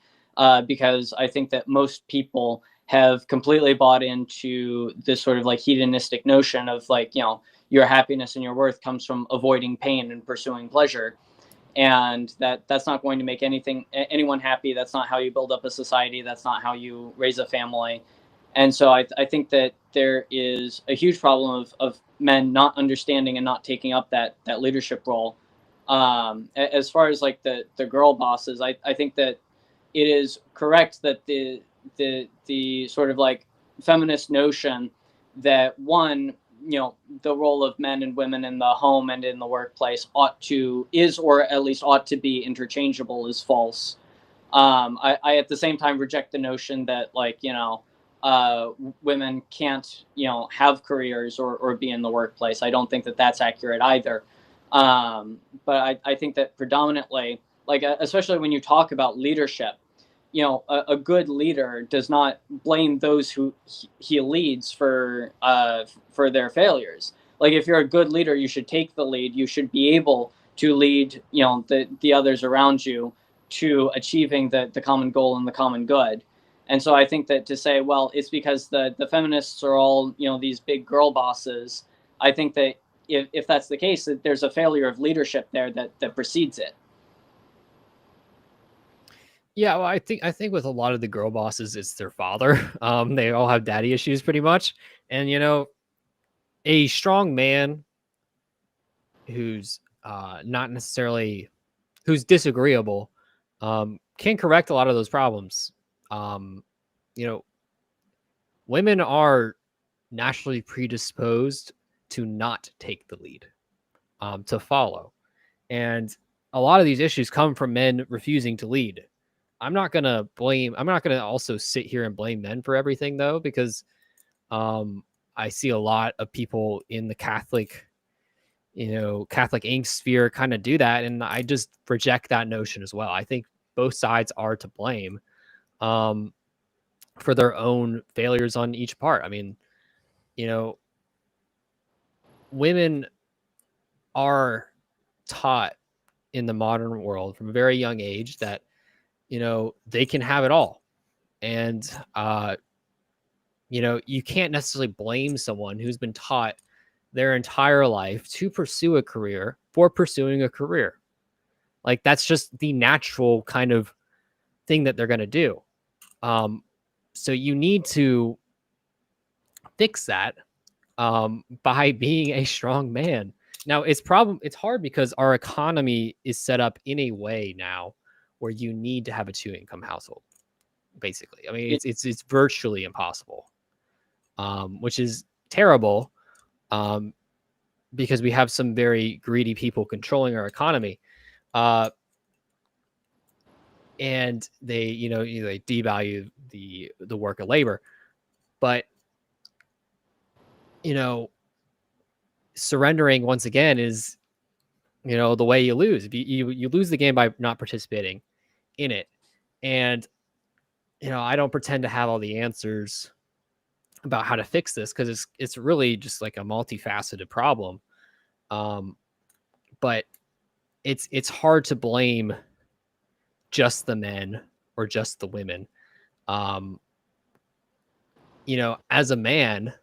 because I think that most people have completely bought into this sort of like hedonistic notion of like your happiness and your worth comes from avoiding pain and pursuing pleasure. and that's not going to make anyone happy. That's not how you build up a society. That's not how you raise a family. And so I think that there is a huge problem of men not understanding and not taking up that leadership role. As far as like the girl bosses, I think that it is correct that the sort of like feminist notion that one, the role of men and women in the home and in the workplace is or at least ought to be interchangeable is false. I at the same time reject the notion that like women can't have careers or be in the workplace. I don't think that that's accurate either. But I think that predominantly, like especially when you talk about leadership, a good leader does not blame those who he leads for their failures. Like if you're a good leader, you should take the lead. You should be able to lead the others around you to achieving the common goal and the common good. And so I think that to say, well, it's because the feminists are all these big girl bosses. I think that if that's the case, that there's a failure of leadership there that precedes it. Yeah, well, I think with a lot of the girl bosses, it's their father. They all have daddy issues pretty much, and a strong man who's not necessarily who's disagreeable can correct a lot of those problems. Um, you know, women are naturally predisposed to not take the lead, to follow, and a lot of these issues come from men refusing to lead. I'm not gonna also sit here and blame men for everything though, because I see a lot of people in the Catholic Inc. sphere kind of do that, and I just reject that notion as well. I think both sides are to blame for their own failures on each part. I mean, women are taught in the modern world from a very young age that they can have it all, and you can't necessarily blame someone who's been taught their entire life to pursue a career for pursuing a career. Like that's just the natural kind of thing that they're going to do. So you need to fix that by being a strong man. Now it's hard because our economy is set up in a way now where you need to have a 2-income household. Basically, I mean it's virtually impossible, which is terrible, because we have some very greedy people controlling our economy, and they they devalue the work of labor, but surrendering once again is the way you lose. If you lose the game by not participating in it. And I don't pretend to have all the answers about how to fix this, because it's really just like a multifaceted problem. But it's hard to blame just the men or just the women. As a man,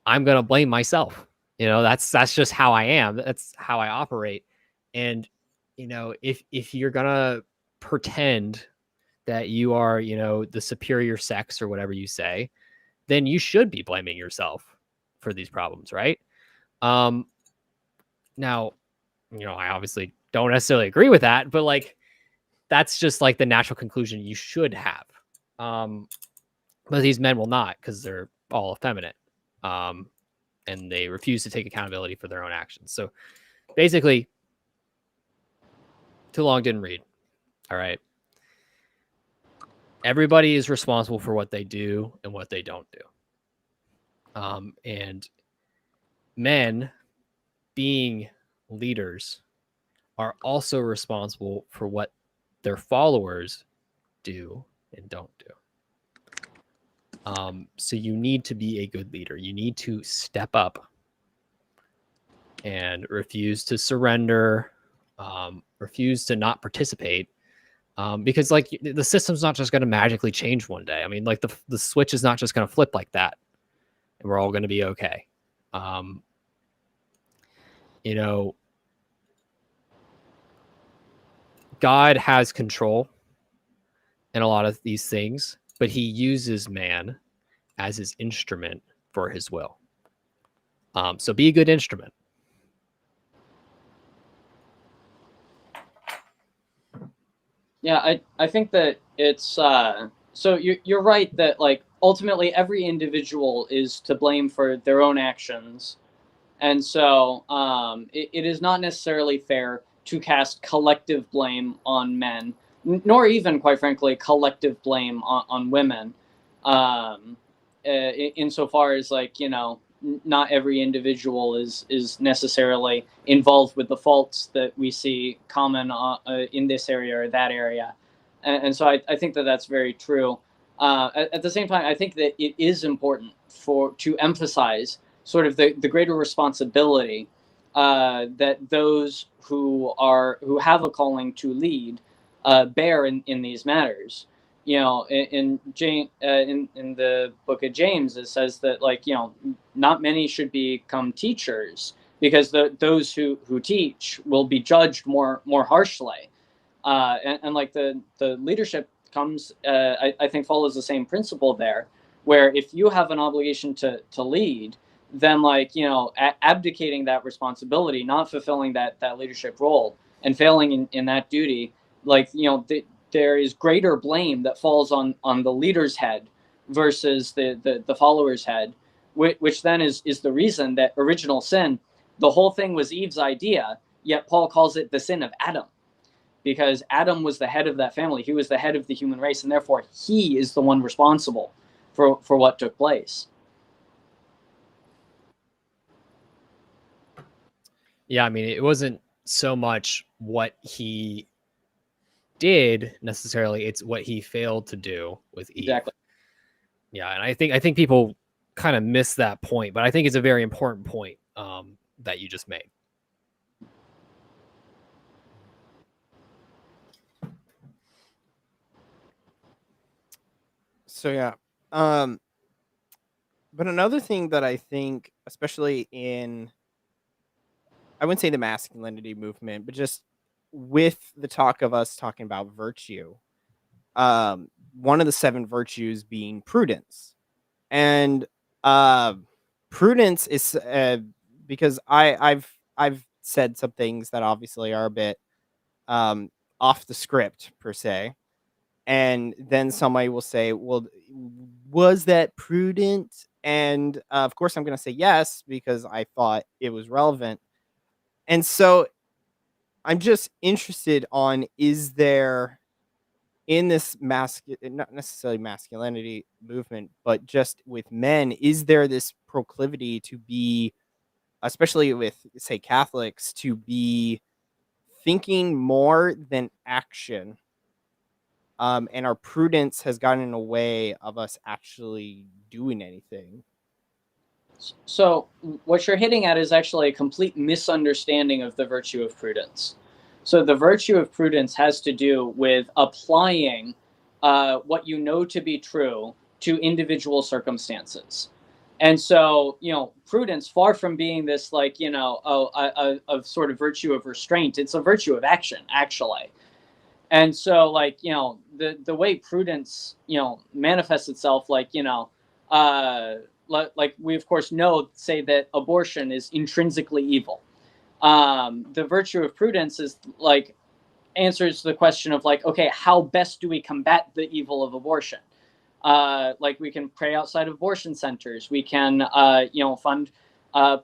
I'm gonna blame myself. That's just how I am. That's how I operate. And if you're gonna pretend that you are the superior sex or whatever you say, then you should be blaming yourself for these problems, right? Now, I obviously don't necessarily agree with that, but like that's just like the natural conclusion you should have. But these men will not, because they're all effeminate. And they refuse to take accountability for their own actions. So basically, too long didn't read. All right. Everybody is responsible for what they do and what they don't do. And men, being leaders, are also responsible for what their followers do and don't do. So you need to be a good leader. You need to step up and refuse to surrender, refuse to not participate, because like the system's not just going to magically change one day. I mean, like the switch is not just going to flip like that, and we're all going to be okay. God has control in a lot of these things, but he uses man as his instrument for his will. So be a good instrument. Yeah, I think that it's so you're right that like ultimately every individual is to blame for their own actions, and so it is not necessarily fair to cast collective blame on men, nor even quite frankly collective blame on women, insofar as like not every individual is necessarily involved with the faults that we see common in this area or that area, and so I think that that's very true. At the same time, I think that it is important to emphasize sort of the greater responsibility that those who have a calling to lead bear in these matters. In the book of James, it says that not many should become teachers because those who teach will be judged more harshly. And like the leadership comes, I think follows the same principle there, where if you have an obligation to lead, then abdicating that responsibility, not fulfilling that leadership role, and failing in that duty, there is greater blame that falls on the leader's head versus the follower's head, which then is the reason that original sin, the whole thing was Eve's idea, yet Paul calls it the sin of Adam, because Adam was the head of that family. He was the head of the human race, and therefore he is the one responsible for what took place. Yeah, I mean, it wasn't so much what he did necessarily, it's what he failed to do with Eve. Exactly. Yeah, and I think people kind of miss that point, but I think it's a very important point that you just made. So yeah. But another thing that I think, especially in, I wouldn't say the masculinity movement, but just with the talk of us talking about virtue, one of the 7 virtues being prudence. And prudence is because I've said some things that obviously are a bit off the script per se. And then somebody will say, well, was that prudent? And of course, I'm going to say yes, because I thought it was relevant. And so I'm just interested on, is there in this not necessarily masculinity movement, but just with men, is there this proclivity to be, especially with, say, Catholics, to be thinking more than action? And our prudence has gotten in the way of us actually doing anything. So what you're hitting at is actually a complete misunderstanding of the virtue of prudence. So the virtue of prudence has to do with applying what you know to be true to individual circumstances. And so, prudence, far from being this a sort of virtue of restraint, it's a virtue of action, actually. And so, the way prudence manifests itself, like we of course know, say that abortion is intrinsically evil. The virtue of prudence is answers the question of okay, how best do we combat the evil of abortion? We can pray outside of abortion centers, we can fund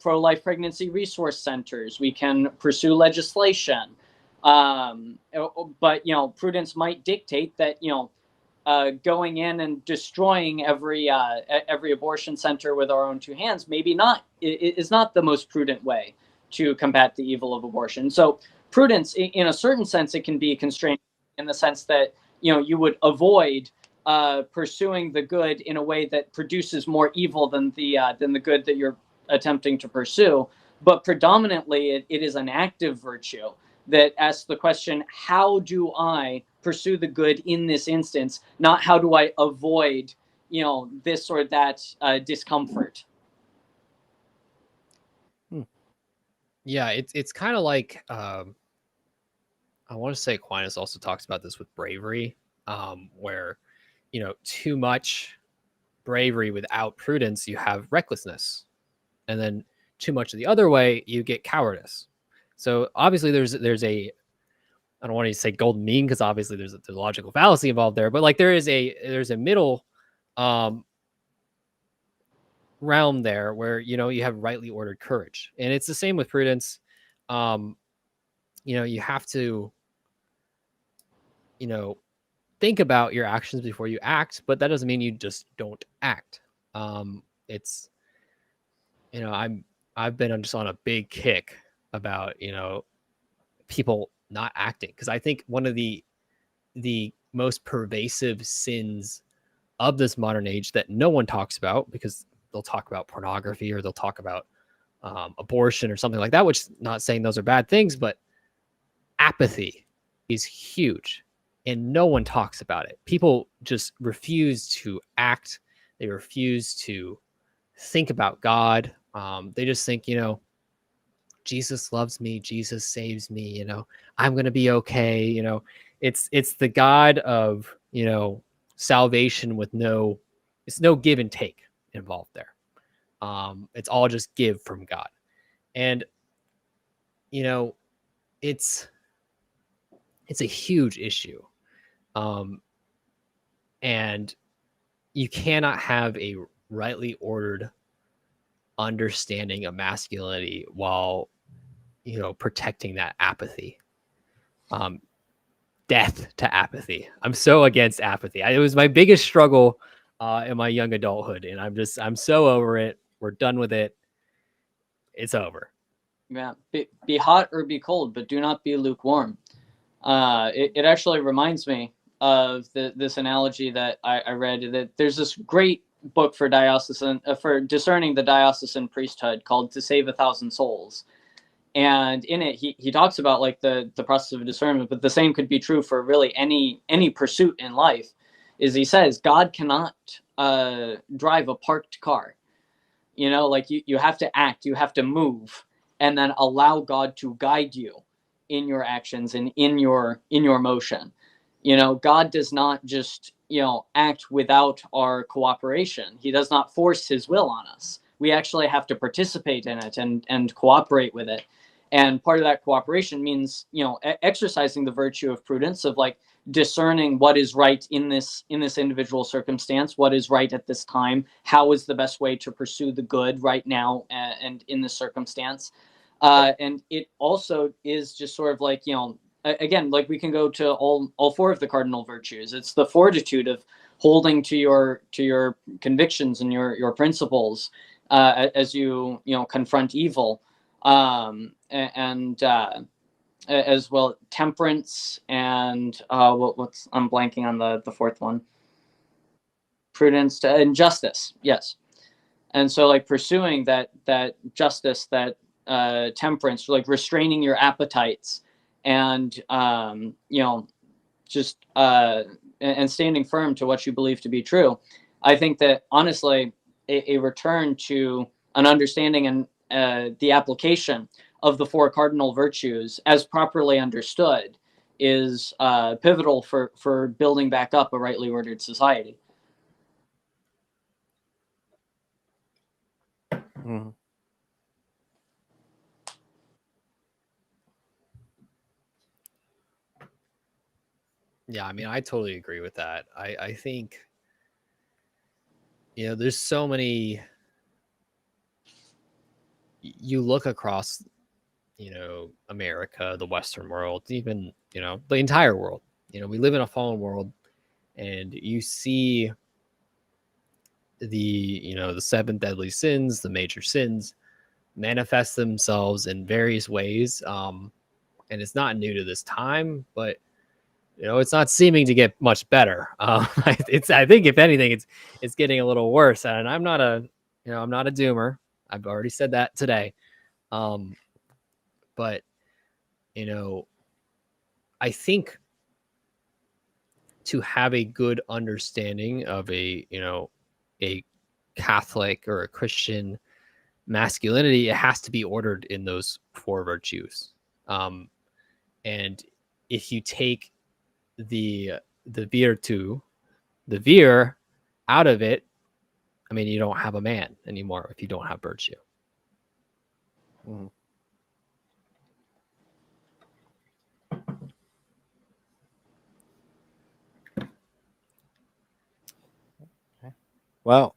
pro-life pregnancy resource centers, we can pursue legislation, but prudence might dictate that going in and destroying every abortion center with our own 2 hands maybe not is not the most prudent way to combat the evil of abortion. So prudence, in a certain sense, it can be constrained in the sense that you would avoid pursuing the good in a way that produces more evil than the good that you're attempting to pursue. But predominantly, it is an active virtue that asks the question, how do I pursue the good in this instance, not how do I avoid this or that discomfort. Yeah, it's kind of like I want to say Aquinas also talks about this with bravery, where, too much bravery without prudence, you have recklessness. And then too much of the other way, you get cowardice. So obviously there's a, I don't want to say golden mean, because obviously there's a logical fallacy involved there, but like there's a middle realm there where, you have rightly ordered courage. And it's the same with prudence. You have to, think about your actions before you act, but that doesn't mean you just don't act. It's, I've been just on a big kick about, people not acting, because I think one of the most pervasive sins of this modern age that no one talks about, because they'll talk about pornography or they'll talk about abortion or something like that, which, not saying those are bad things, but apathy is huge and no one talks about it. People just refuse to act. They refuse to think about God. They just think, Jesus loves me, Jesus saves me, I'm going to be okay. It's the God of, salvation with it's no give and take involved there. It's all just give from God. And, it's a huge issue. And you cannot have a rightly ordered understanding of masculinity while, protecting that apathy. Death to apathy. I'm so against apathy. It was my biggest struggle in my young adulthood, and I'm so over it. We're done with it. It's over. Yeah, be hot or be cold, but do not be lukewarm. It actually reminds me of this analogy that I read, that there's this great book for for discerning the diocesan priesthood called "To Save 1,000 Souls," and in it he talks about like the process of discernment, but the same could be true for really any pursuit in life. Is he says God cannot drive a parked car. Like you have to act, you have to move, and then allow God to guide you in your actions and in your motion. God does not just act without our cooperation. He does not force his will on us. We actually have to participate in it and cooperate with it. And part of that cooperation means exercising the virtue of prudence, of like discerning what is right in this individual circumstance, what is right at this time, how is the best way to pursue the good right now and in this circumstance. And it also is just sort of like, again, like we can go to all four of the cardinal virtues. It's the fortitude of holding to your convictions and your principles as you confront evil, and as well temperance and what's I'm blanking on the fourth one. Prudence and justice, yes. And so like pursuing that justice, that temperance, like restraining your appetites, and just and standing firm to what you believe to be true. I think that honestly a return to an understanding and the application of the four cardinal virtues as properly understood is pivotal for building back up a rightly ordered society. Mm-hmm. Yeah, I mean, I totally agree with that. I think, there's so many, you look across, America, the Western world, even, the entire world. We live in a fallen world, and you see the seven deadly sins, the major sins, manifest themselves in various ways. And it's not new to this time, but it's not seeming to get much better. I think if anything, it's getting a little worse. And I'm not a doomer. I've already said that today. But I think to have a good understanding of a Catholic or a Christian masculinity, it has to be ordered in those four virtues. And if you take the virtu, the vir out of it, I mean, you don't have a man anymore if you don't have virtue. Mhm. Okay. Well,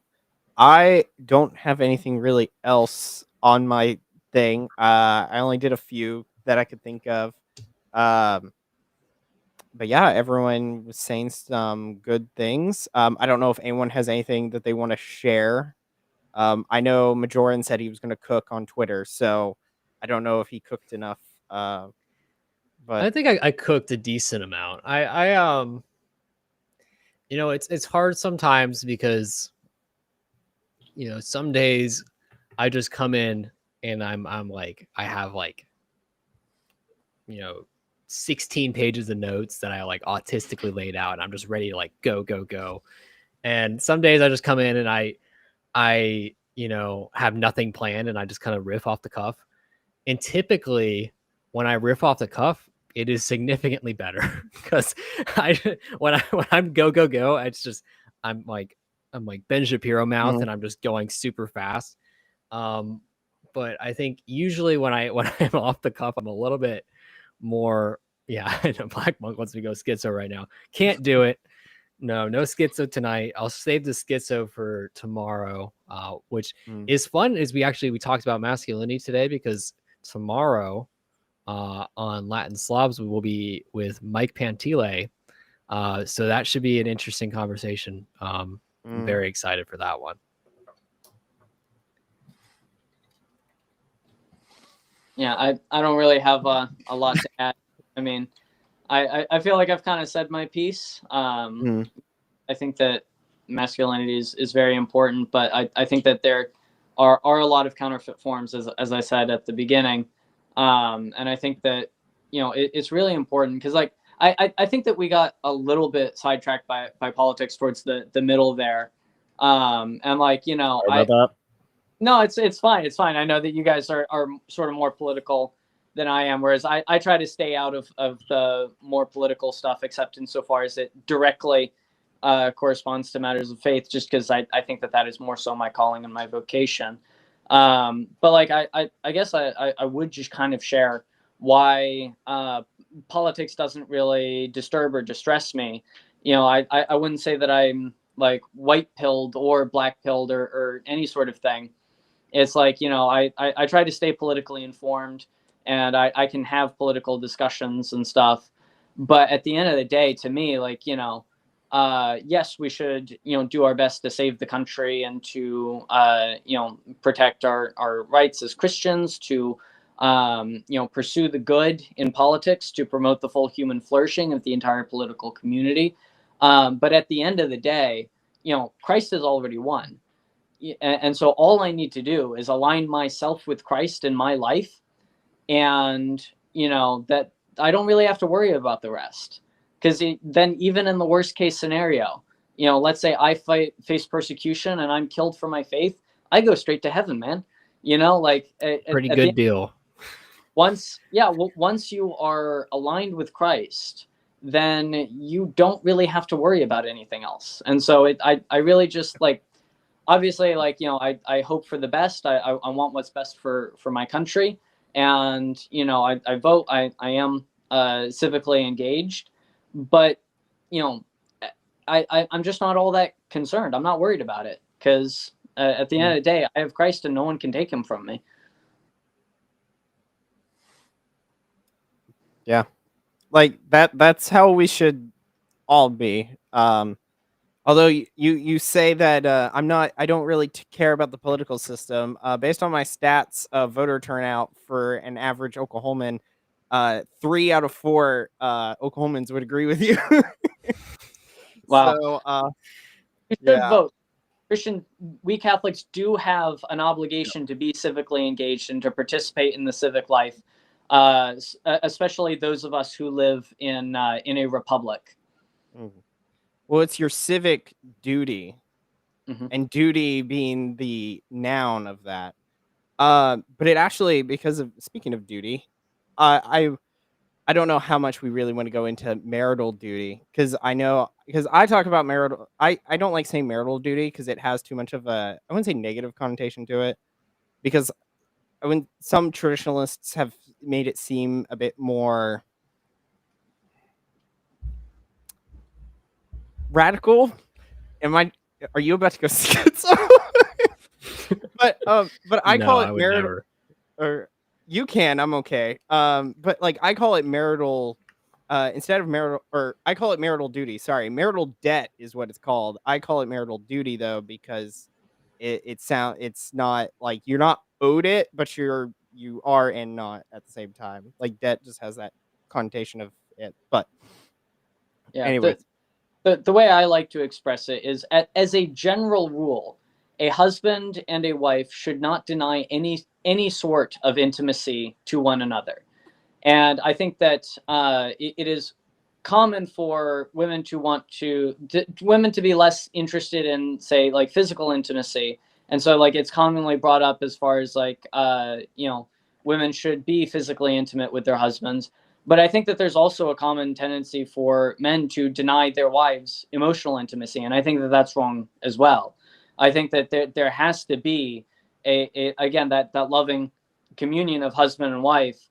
I don't have anything really else on my thing. I only did a few that I could think of. Um, but yeah, everyone was saying some good things. I don't know if anyone has anything that they want to share. I know Majorian said he was going to cook on Twitter, so I don't know if he cooked enough. But I think I cooked a decent amount. You know, it's hard sometimes because, you know, some days I just come in and I'm like, I have like, you know, 16 pages of notes that I like autistically laid out, and I'm just ready to like go. And some days I just come in and I you know, have nothing planned and I just kind of riff off the cuff. And typically when I riff off the cuff, it is significantly better because when I'm go, it's just I'm like Ben Shapiro mouth and I'm just going super fast. But I think usually when I'm off the cuff, I'm a little bit more. Yeah, I know Black Monk wants me to go schizo right now. Can't do it. No schizo tonight. I'll save the schizo for tomorrow, which is fun. Is we talked about masculinity today because tomorrow on Latin Slobs we will be with Mike Pantile. So that should be an interesting conversation. I'm very excited for that one. Yeah, I don't really have a lot to add. I mean, I feel like I've kind of said my piece. I think that masculinity is very important, but I think that there are a lot of counterfeit forms, as I said at the beginning. And I think that, you know, it's really important because, like, I think that we got a little bit sidetracked by politics towards the middle there. And, like, you know, sorry about that. No, it's fine. It's fine. I know that you guys are sort of more political than I am, whereas I try to stay out of the more political stuff, except insofar as it directly corresponds to matters of faith, just because I think that is more so my calling and my vocation. But like I guess I would just kind of share why politics doesn't really disturb or distress me. You know, I wouldn't say that I'm like white pilled or black pilled or any sort of thing. It's like, you know, I try to stay politically informed and I can have political discussions and stuff. But at the end of the day, to me, like, you know, yes, we should, you know, do our best to save the country and to, you know, protect our rights as Christians, to, you know, pursue the good in politics, to promote the full human flourishing of the entire political community. But at the end of the day, you know, Christ has already won. And so all I need to do is align myself with Christ in my life, and you know that I don't really have to worry about the rest, because then even in the worst case scenario, you know, let's say I face persecution and I'm killed for my faith, I go straight to heaven, man. You know, like Pretty good deal. Once you are aligned with Christ, then you don't really have to worry about anything else. And so I really just like, obviously, like, you know, I hope for the best. I want what's best for my country, and you know, I vote. I am civically engaged, but you know, I'm just not all that concerned. I'm not worried about it because at the end of the day, I have Christ, and no one can take him from me. Yeah, like that's how we should all be. Although you say that I don't really care about the political system. Based on my stats of voter turnout for an average Oklahoman, 3 out of 4 Oklahomans would agree with you. Wow. So You should yeah. vote. We Catholics do have an obligation to be civically engaged and to participate in the civic life, especially those of us who live in a republic. Well, it's your civic duty, Mm-hmm. and duty being the noun of that. But it actually, because of speaking of duty, I I don't know how much we really want to go into marital duty, because I talk about marital. I don't like saying marital duty because it has too much of a, I wouldn't say negative connotation to it, because when some traditionalists have made it seem a bit more radical. Are you about to go schizo? but I No, call I it would marital, never. or you can, I'm okay. But like I call it marital, instead of marital, or I call it marital duty. Sorry, marital debt is what it's called. I call it marital duty though, because it's not like you're not owed it, but you are and not at the same time. Like debt just has that connotation of it. But Yeah. anyways, The way I like to express it is, as a general rule, a husband and a wife should not deny any sort of intimacy to one another. And I think that it is common for women to women to be less interested in, say, like physical intimacy. And so like it's commonly brought up as far as like women should be physically intimate with their husbands. But I think that there's also a common tendency for men to deny their wives emotional intimacy, and I think that that's wrong as well. I think that there has to be again that loving communion of husband and wife,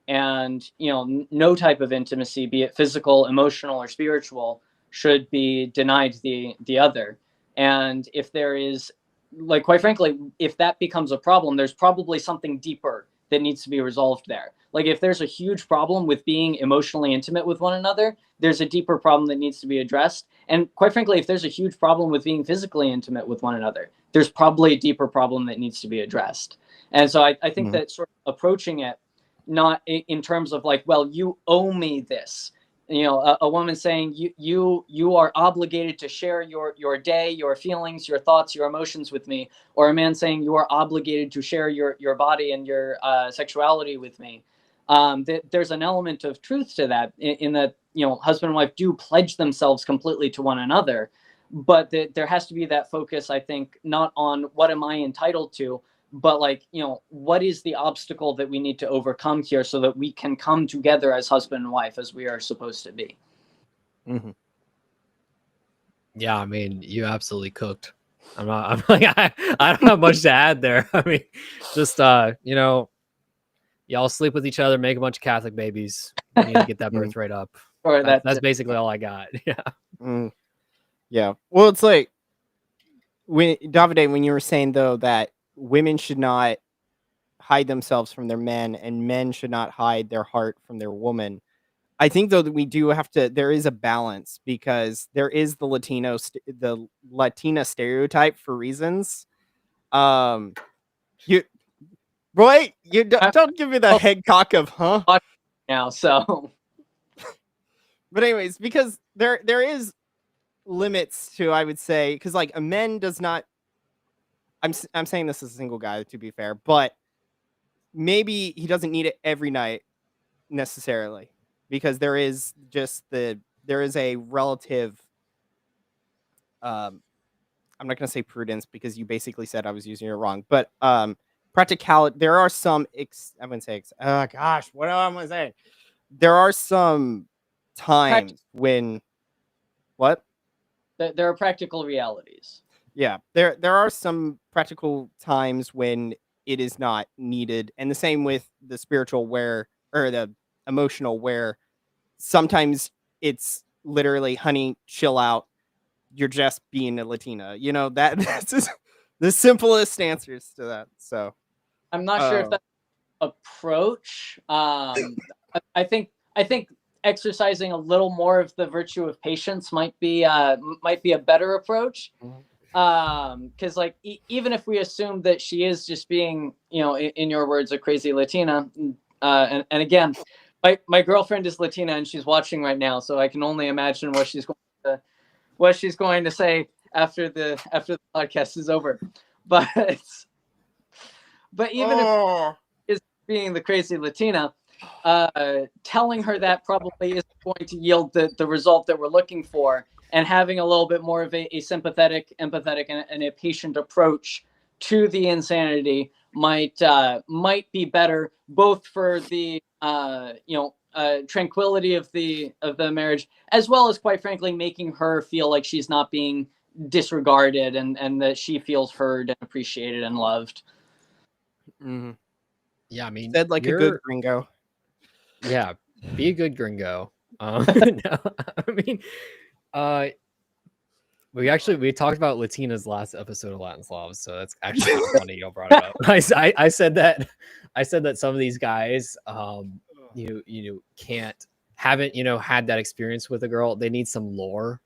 and no type of intimacy, be it physical, emotional, or spiritual, should be denied the other. And if there is, like, quite frankly, if that becomes a problem, there's probably something deeper that needs to be resolved there. Like if there's a huge problem with being emotionally intimate with one another, there's a deeper problem that needs to be addressed. And quite frankly, if there's a huge problem with being physically intimate with one another, there's probably a deeper problem that needs to be addressed. And so I think that sort of approaching it not in terms of like, well, you owe me this. A woman saying you are obligated to share your day, your feelings, your thoughts, your emotions with me, or a man saying you are obligated to share your body and your sexuality with me. There's an element of truth to that, in that husband and wife do pledge themselves completely to one another, but there has to be that focus, I think, not on what am I entitled to, but like what is the obstacle that we need to overcome here so that we can come together as husband and wife as we are supposed to be. mm-hmm. Yeah, I mean, you absolutely cooked. I'm like, I don't have much to add there. I mean, just y'all sleep with each other, make a bunch of Catholic babies. You need to get that birth rate up. Or That's basically all I got. Yeah. Yeah. Well, it's like when Davide, when you were saying though that women should not hide themselves from their men and men should not hide their heart from their woman. I think though that we do have to, there is a balance, because there is the Latina stereotype for reasons. You Roy, don't give me the head cock of now. So, but anyways, because there is limits to, I would say, because like a man does not. I'm saying this as a single guy, to be fair, but maybe he doesn't need it every night necessarily, because there is a relative. I'm not going to say prudence, because you basically said I was using it wrong, but practicality. There are some. I wouldn't say. Oh gosh, what am I saying? There are some times when. What? There are practical realities. Yeah, there are some practical times when it is not needed, and the same with the spiritual, where, or the emotional, where sometimes it's literally, honey, chill out. You're just being a Latina. That's just the simplest answers to that. So I'm not sure if that approach. I think exercising a little more of the virtue of patience might be a better approach. Because like even if we assume that she is just being, in your words, a crazy Latina, and again, my girlfriend is Latina and she's watching right now, so I can only imagine what she's going to say after the podcast is over. But even if is being the crazy Latina, telling her that probably isn't going to yield the result that we're looking for, and having a little bit more of a sympathetic, empathetic, and a patient approach to the insanity might be better, both for the tranquility of the marriage, as well as, quite frankly, making her feel like she's not being disregarded, and that she feels heard and appreciated and loved. Mm-hmm. Yeah, I mean, Said like a good gringo. Yeah, be a good gringo. No, I mean, we talked about Latinas last episode of Latin Slavs, so that's actually kind of funny y'all brought it up. I said that some of these guys, haven't had that experience with a girl. They need some lore,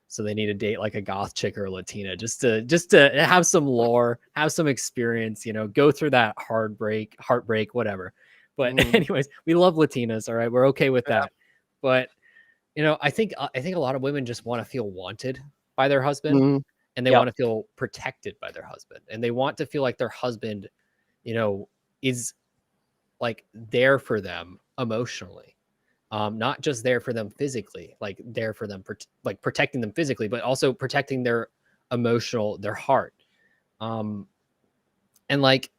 so they need to date like a goth chick or a Latina just to have some lore, have some experience, go through that heartbreak, whatever. But anyways, we love Latinas, all right, we're okay with that. But I think a lot of women just want to feel wanted by their husband, and they want to feel protected by their husband, and they want to feel like their husband, is like there for them emotionally, not just there for them physically, like there for them, like protecting them physically, but also protecting their emotional, their heart. And like,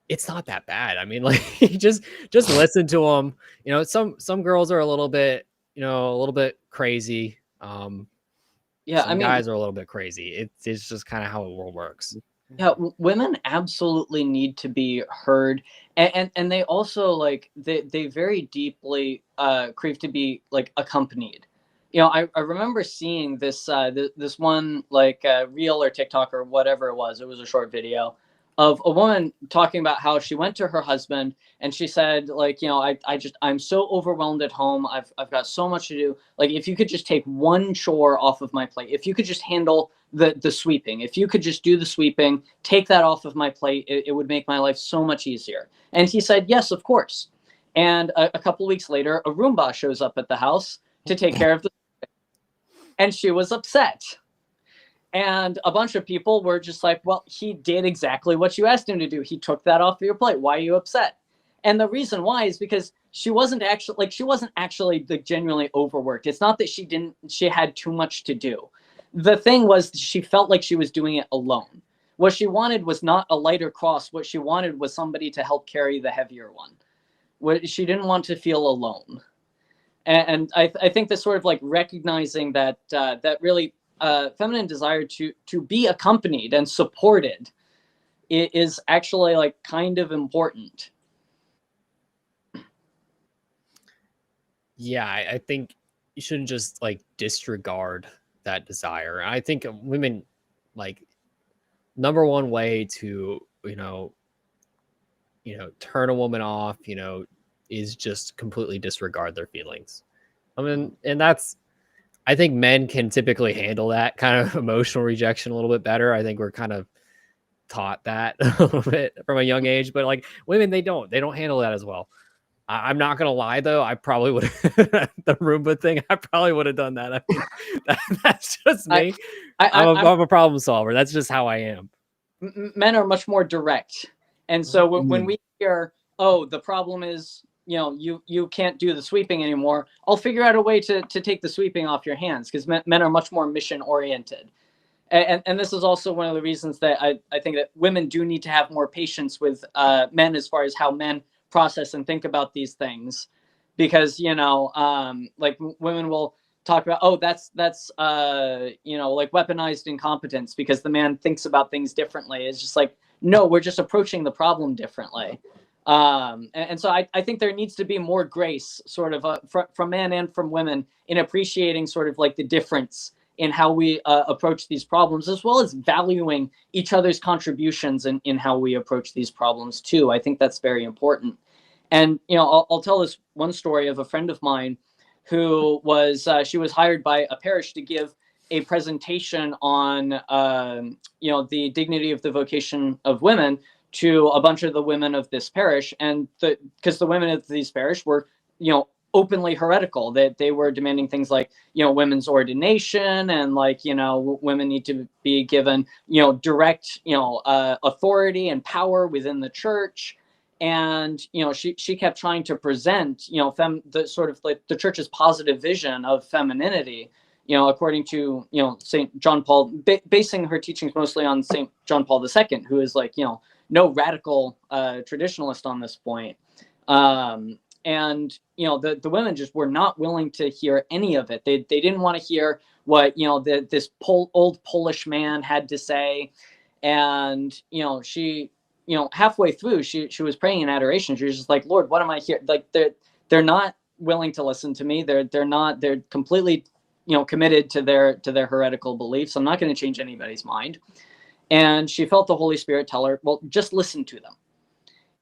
it's not that bad. I mean, like, just listen to them. Some girls are a little bit crazy. Some guys are a little bit crazy. It's just kind of how the world works. Yeah, women absolutely need to be heard, and they also, like, they very deeply crave to be, like, accompanied. I remember seeing this this one, like, reel or TikTok or whatever it was. It was a short video of a woman talking about how she went to her husband and she said, like, I'm so overwhelmed at home. I've got so much to do. Like, if you could just take one chore off of my plate, if you could just handle the sweeping, if you could just do the sweeping, take that off of my plate, it would make my life so much easier. And he said, yes, of course. And a couple weeks later, a Roomba shows up at the house to take care of the sweeping. And she was upset. And a bunch of people were just like, well, he did exactly what you asked him to do. He took that off of your plate. Why are you upset? And the reason why is because she wasn't actually like genuinely overworked. It's not that she had too much to do. The thing was, she felt like she was doing it alone. What she wanted was not a lighter cross. What she wanted was somebody to help carry the heavier one. She didn't want to feel alone. And I think this sort of like recognizing that that really feminine desire to be accompanied and supported is actually, like, kind of important. Yeah, I think you shouldn't just like disregard that desire. I think women, like, number one way to turn a woman off, is just completely disregard their feelings. I mean, and I think men can typically handle that kind of emotional rejection a little bit better. I think we're kind of taught that a little bit from a young age, but like women, they don't handle that as well. I'm not gonna lie though, I probably would the Roomba thing. I probably would have done that. I mean, that's just me. I'm a problem solver. That's just how I am. Men are much more direct, and so when we hear, oh, the problem is, you can't do the sweeping anymore, I'll figure out a way to take the sweeping off your hands, because men are much more mission oriented. And this is also one of the reasons that I think that women do need to have more patience with men as far as how men process and think about these things, because like, women will talk about, oh, that's like weaponized incompetence because the man thinks about things differently. It's just like, no, we're just approaching the problem differently. And so I think there needs to be more grace, sort of from men and from women, in appreciating sort of like the difference in how we approach these problems, as well as valuing each other's contributions in how we approach these problems too. I think that's very important. And I'll tell this one story of a friend of mine who was she was hired by a parish to give a presentation on the dignity of the vocation of women to a bunch of the women of this parish, and because the women of these parish were openly heretical, that they were demanding things like women's ordination, and like women need to be given direct authority and power within the church. And she kept trying to present the sort of like the church's positive vision of femininity, according to St. John Paul, basing her teachings mostly on St. John Paul II, who is like no radical traditionalist on this point. and the women just were not willing to hear any of it. They didn't want to hear what this old Polish man had to say. And she halfway through she was praying in adoration. She was just like, Lord, what am I here? Like they're not willing to listen to me. They're completely committed to their heretical beliefs. I'm not going to change anybody's mind. And she felt the Holy Spirit tell her, well, just listen to them.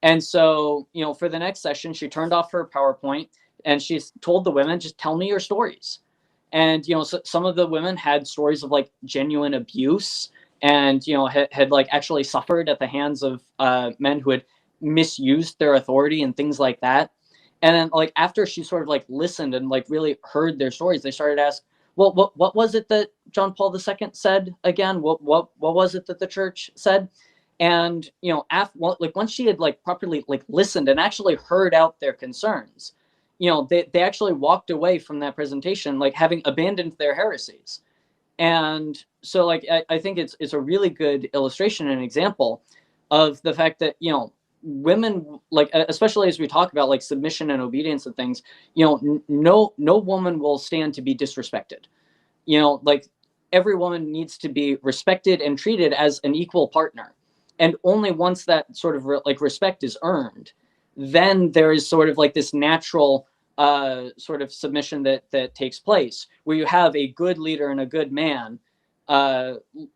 And so, for the next session, she turned off her PowerPoint and she told the women, just tell me your stories. And, so some of the women had stories of like genuine abuse and, had like actually suffered at the hands of men who had misused their authority and things like that. And then like after she sort of like listened and like really heard their stories, they started to ask, well, what was it that John Paul II said again? What was it that the church said? And after, like once she had like properly like listened and actually heard out their concerns, they actually walked away from that presentation like having abandoned their heresies. And so like I think it's a really good illustration and example of the fact that women, like especially as we talk about like submission and obedience and things, no woman will stand to be disrespected. Like every woman needs to be respected and treated as an equal partner. And only once that sort of like respect is earned, then there is sort of like this natural sort of submission that takes place, where you have a good leader and a good man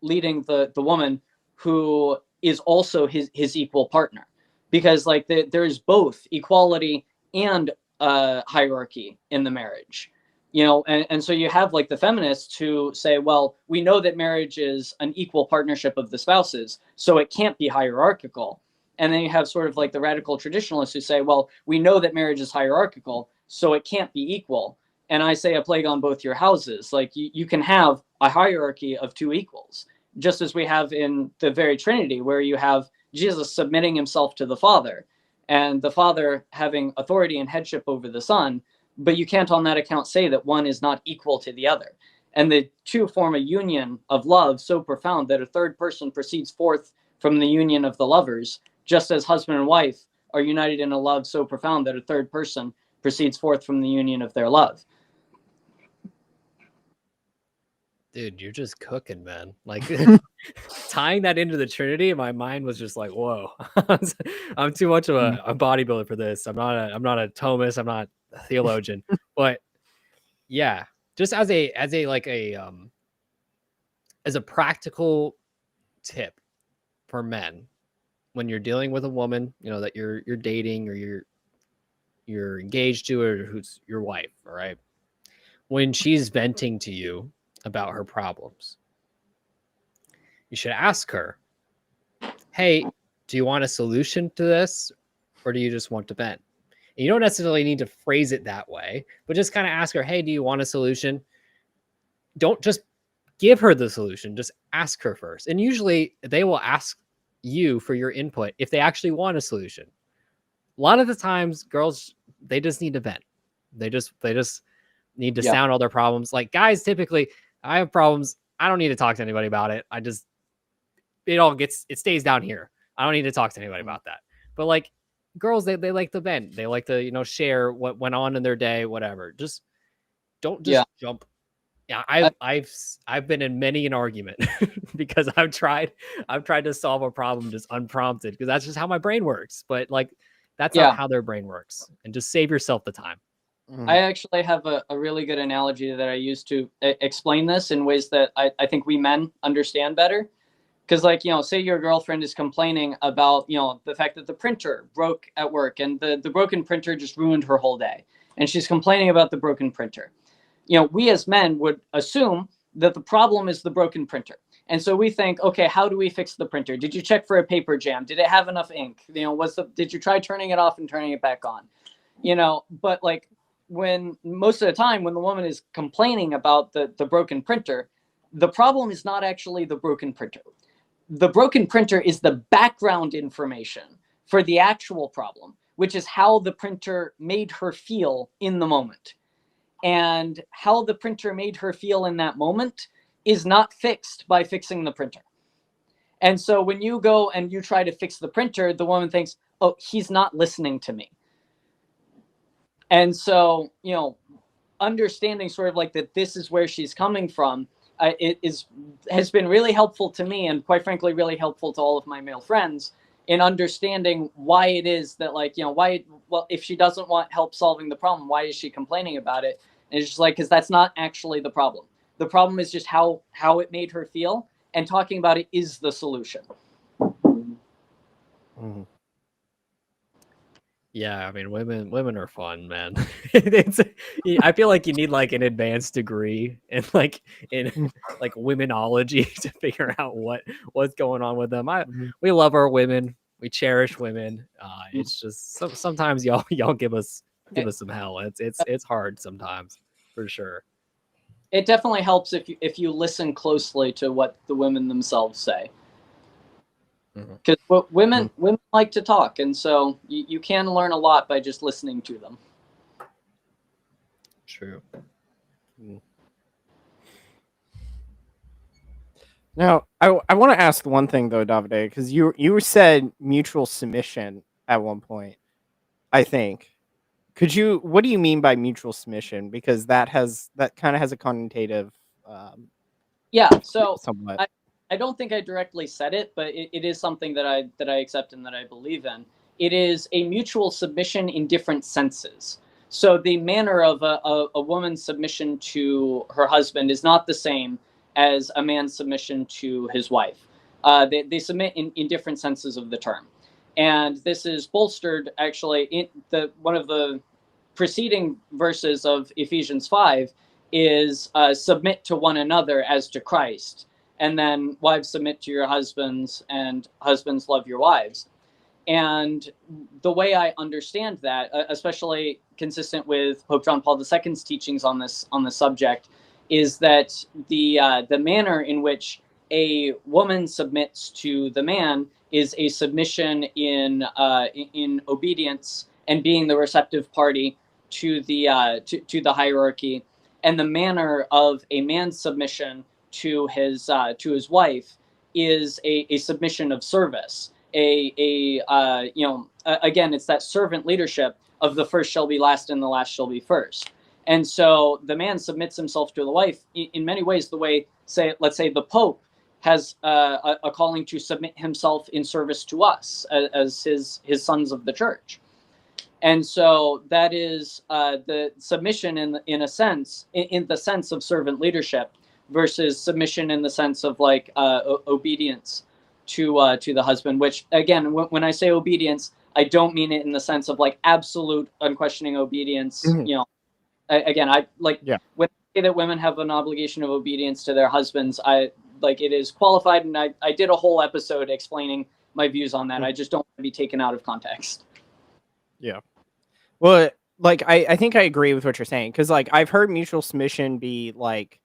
leading the woman who is also his equal partner, because like there is both equality and hierarchy in the marriage. And so you have like the feminists who say, well, we know that marriage is an equal partnership of the spouses, so it can't be hierarchical. And then you have sort of like the radical traditionalists who say, well, we know that marriage is hierarchical, so it can't be equal. And I say a plague on both your houses. Like you can have a hierarchy of two equals, just as we have in the very Trinity, where you have Jesus submitting himself to the Father and the Father having authority and headship over the Son. But you can't on that account say that one is not equal to the other. And the two form a union of love so profound that a third person proceeds forth from the union of the lovers, just as husband and wife are united in a love so profound that a third person proceeds forth from the union of their love. Dude, you're just cooking, man. Like tying that into the Trinity, my mind was just like, whoa. I'm too much of a bodybuilder for this. I'm not a Thomist, I'm not a theologian. But yeah, just as a practical tip for men when you're dealing with a woman, that you're dating or you're engaged to, or who's your wife, all right? When she's venting to you about her problems, you should ask her, hey, do you want a solution to this, or do you just want to vent? And you don't necessarily need to phrase it that way, but just kind of ask her, hey, do you want a solution? Don't just give her the solution, just ask her first. And usually they will ask you for your input if they actually want a solution. A lot of the times girls, they just need to vent. They just need to sound all their problems. Like guys, typically, I have problems, I don't need to talk to anybody about it. It stays down here. I don't need to talk to anybody about that. But like girls, they like to vent. They like to, share what went on in their day, whatever. Just don't just jump. Yeah, I've been in many an argument because I've tried to solve a problem just unprompted, because that's just how my brain works. But like that's not how their brain works. And just save yourself the time. I actually have a really good analogy that I use to explain this in ways that I think we men understand better. Because like, say your girlfriend is complaining about, the fact that the printer broke at work and the broken printer just ruined her whole day. And she's complaining about the broken printer. We as men would assume that the problem is the broken printer. And so we think, okay, how do we fix the printer? Did you check for a paper jam? Did it have enough ink? Did you try turning it off and turning it back on? But like when most of the time when the woman is complaining about the broken printer, the problem is not actually the broken printer. The broken printer is the background information for the actual problem, which is how the printer made her feel in the moment. And how the printer made her feel in that moment is not fixed by fixing the printer. And so when you go and you try to fix the printer, the woman thinks, oh, he's not listening to me. And so, you know, understanding sort of like that this is where she's coming from, it has been really helpful to me, and quite frankly really helpful to all of my male friends, in understanding why it is that, like, you know, why, well, if she doesn't want help solving the problem, why is she complaining about it? And it's just like, because that's not actually the problem. The problem is just how it made her feel, and talking about it is the solution. Mm-hmm. Yeah, I mean, women are fun, man. It's, I feel like you need like an advanced degree in like womenology to figure out what's going on with them. We love our women, we cherish women. It's just sometimes y'all give us some hell. It's hard sometimes, for sure. It definitely helps if you listen closely to what the women themselves say, because women like to talk, and so you can learn a lot by just listening to them. True. Now, I want to ask one thing though, Davide, because you said mutual submission at one point, I think. What do you mean by mutual submission? Because that kind of has a connotative, Yeah, so somewhat. I don't think I directly said it, but it is something that I accept and that I believe in. It is a mutual submission in different senses. So the manner of a woman's submission to her husband is not the same as a man's submission to his wife. They submit in different senses of the term. And this is bolstered actually in one of the preceding verses of Ephesians 5 is submit to one another as to Christ. And then wives submit to your husbands, and husbands love your wives. And the way I understand that, especially consistent with Pope John Paul II's teachings on this subject, is that the manner in which a woman submits to the man is a submission in obedience and being the receptive party to the hierarchy, and the manner of a man's submission to his wife is a submission of service. Again, it's that servant leadership of the first shall be last and the last shall be first. And so the man submits himself to the wife in many ways, the way, let's say the Pope has a calling to submit himself in service to us as his sons of the church. And so that is the submission in a sense, in the sense of servant leadership, versus submission in the sense of like obedience to the husband. Which again, when I say obedience, I don't mean it in the sense of like absolute unquestioning obedience. You know, again, I like when I say that women have an obligation of obedience to their husbands, I like it is qualified, and I did a whole episode explaining my views on that. I just don't want to be taken out of context. Yeah. Well, like I think I agree with what you're saying, because like I've heard mutual submission be like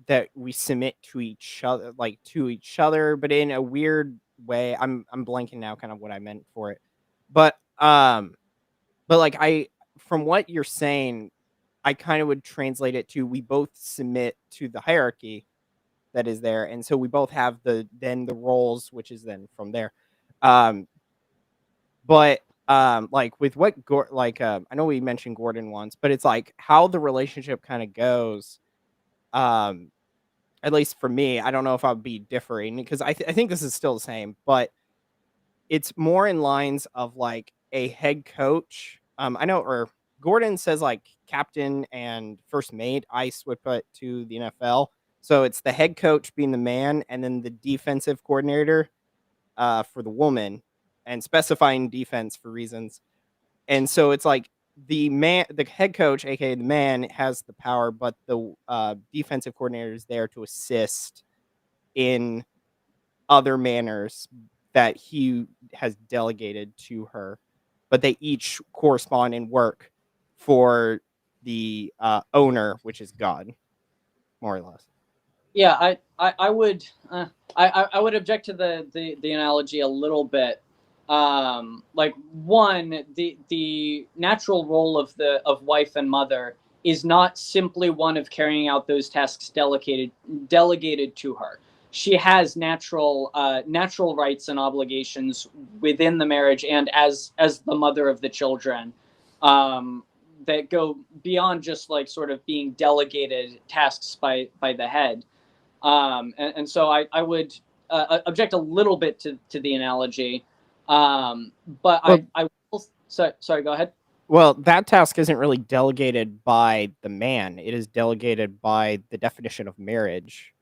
that we submit to each other, but in a weird way. I'm blanking now, kind of what I meant for it, but like from what you're saying, I kind of would translate it to we both submit to the hierarchy that is there, and so we both have the roles, which is then from there. But like with what I know we mentioned Gordon once, but it's like how the relationship kind of goes. At least for me, I don't know if I'll be differing, because I think this is still the same, but it's more in lines of like a head coach. I know, or Gordon says like captain and first mate. Ice would put to the NFL. So it's the head coach being the man, and then the defensive coordinator for the woman, and specifying defense for reasons. And so it's like the head coach, aka the man, has the power, but the defensive coordinator is there to assist in other manners that he has delegated to her, but they each correspond and work for the owner, which is God, more or less. Yeah, I would I would object to the analogy a little bit. Like one, the natural role of wife and mother is not simply one of carrying out those tasks delegated to her. She has natural rights and obligations within the marriage, and as the mother of the children. that go beyond just like sort of being delegated tasks by the head. And so I would object a little bit to the analogy, but Well, I will. Sorry, go ahead. Well, that task isn't really delegated by the man. It is delegated by the definition of marriage,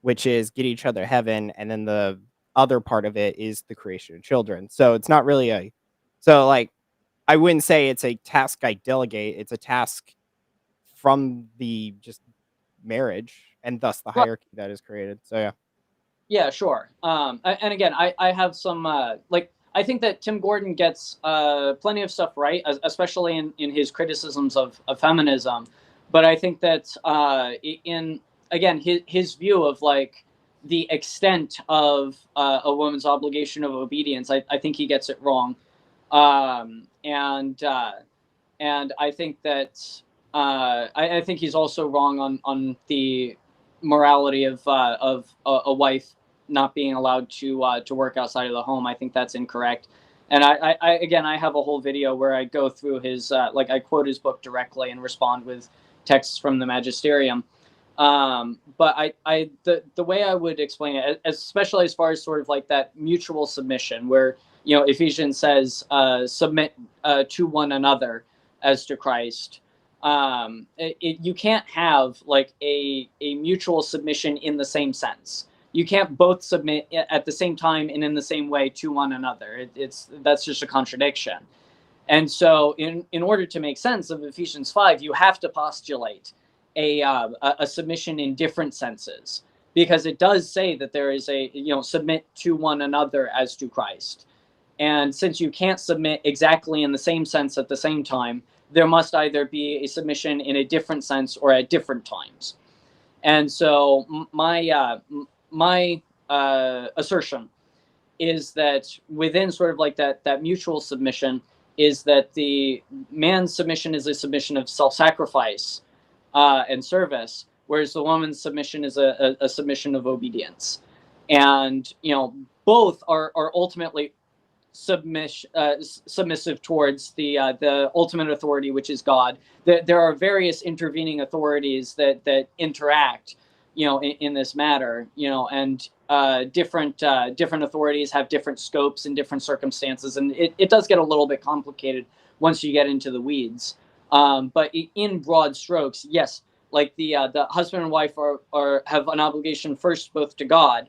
which is get each other heaven, and then the other part of it is the creation of children. So it's not really like I wouldn't say it's a task I delegate. It's a task from the just marriage and thus the Right. hierarchy that is created. So yeah. Yeah, sure. And again, I have some like I think that Tim Gordon gets plenty of stuff right, especially in his criticisms of feminism. But I think that in again his view of like the extent of a woman's obligation of obedience, I think he gets it wrong. And I think that I think he's also wrong on the morality of a wife not being allowed to work outside of the home. I think that's incorrect. And I again, I have a whole video where I go through his like I quote his book directly and respond with texts from the Magisterium. But the way I would explain it, especially as far as sort of like that mutual submission, where Ephesians says submit to one another as to Christ. You can't have like a mutual submission in the same sense. You can't both submit at the same time and in the same way to one another. That's just a contradiction. And so, in order to make sense of Ephesians 5, you have to postulate a submission in different senses, because it does say that there is a submit to one another as to Christ. And since you can't submit exactly in the same sense at the same time, there must either be a submission in a different sense or at different times. And so my assertion is that within sort of like that mutual submission is that the man's submission is a submission of self-sacrifice and service, whereas the woman's submission is a submission of obedience. And both are ultimately submissive towards the ultimate authority, which is God. There are various intervening authorities that interact, in this matter, and different authorities have different scopes and different circumstances, and it does get a little bit complicated once you get into the weeds. But in broad strokes, yes, like the husband and wife are have an obligation first both to God,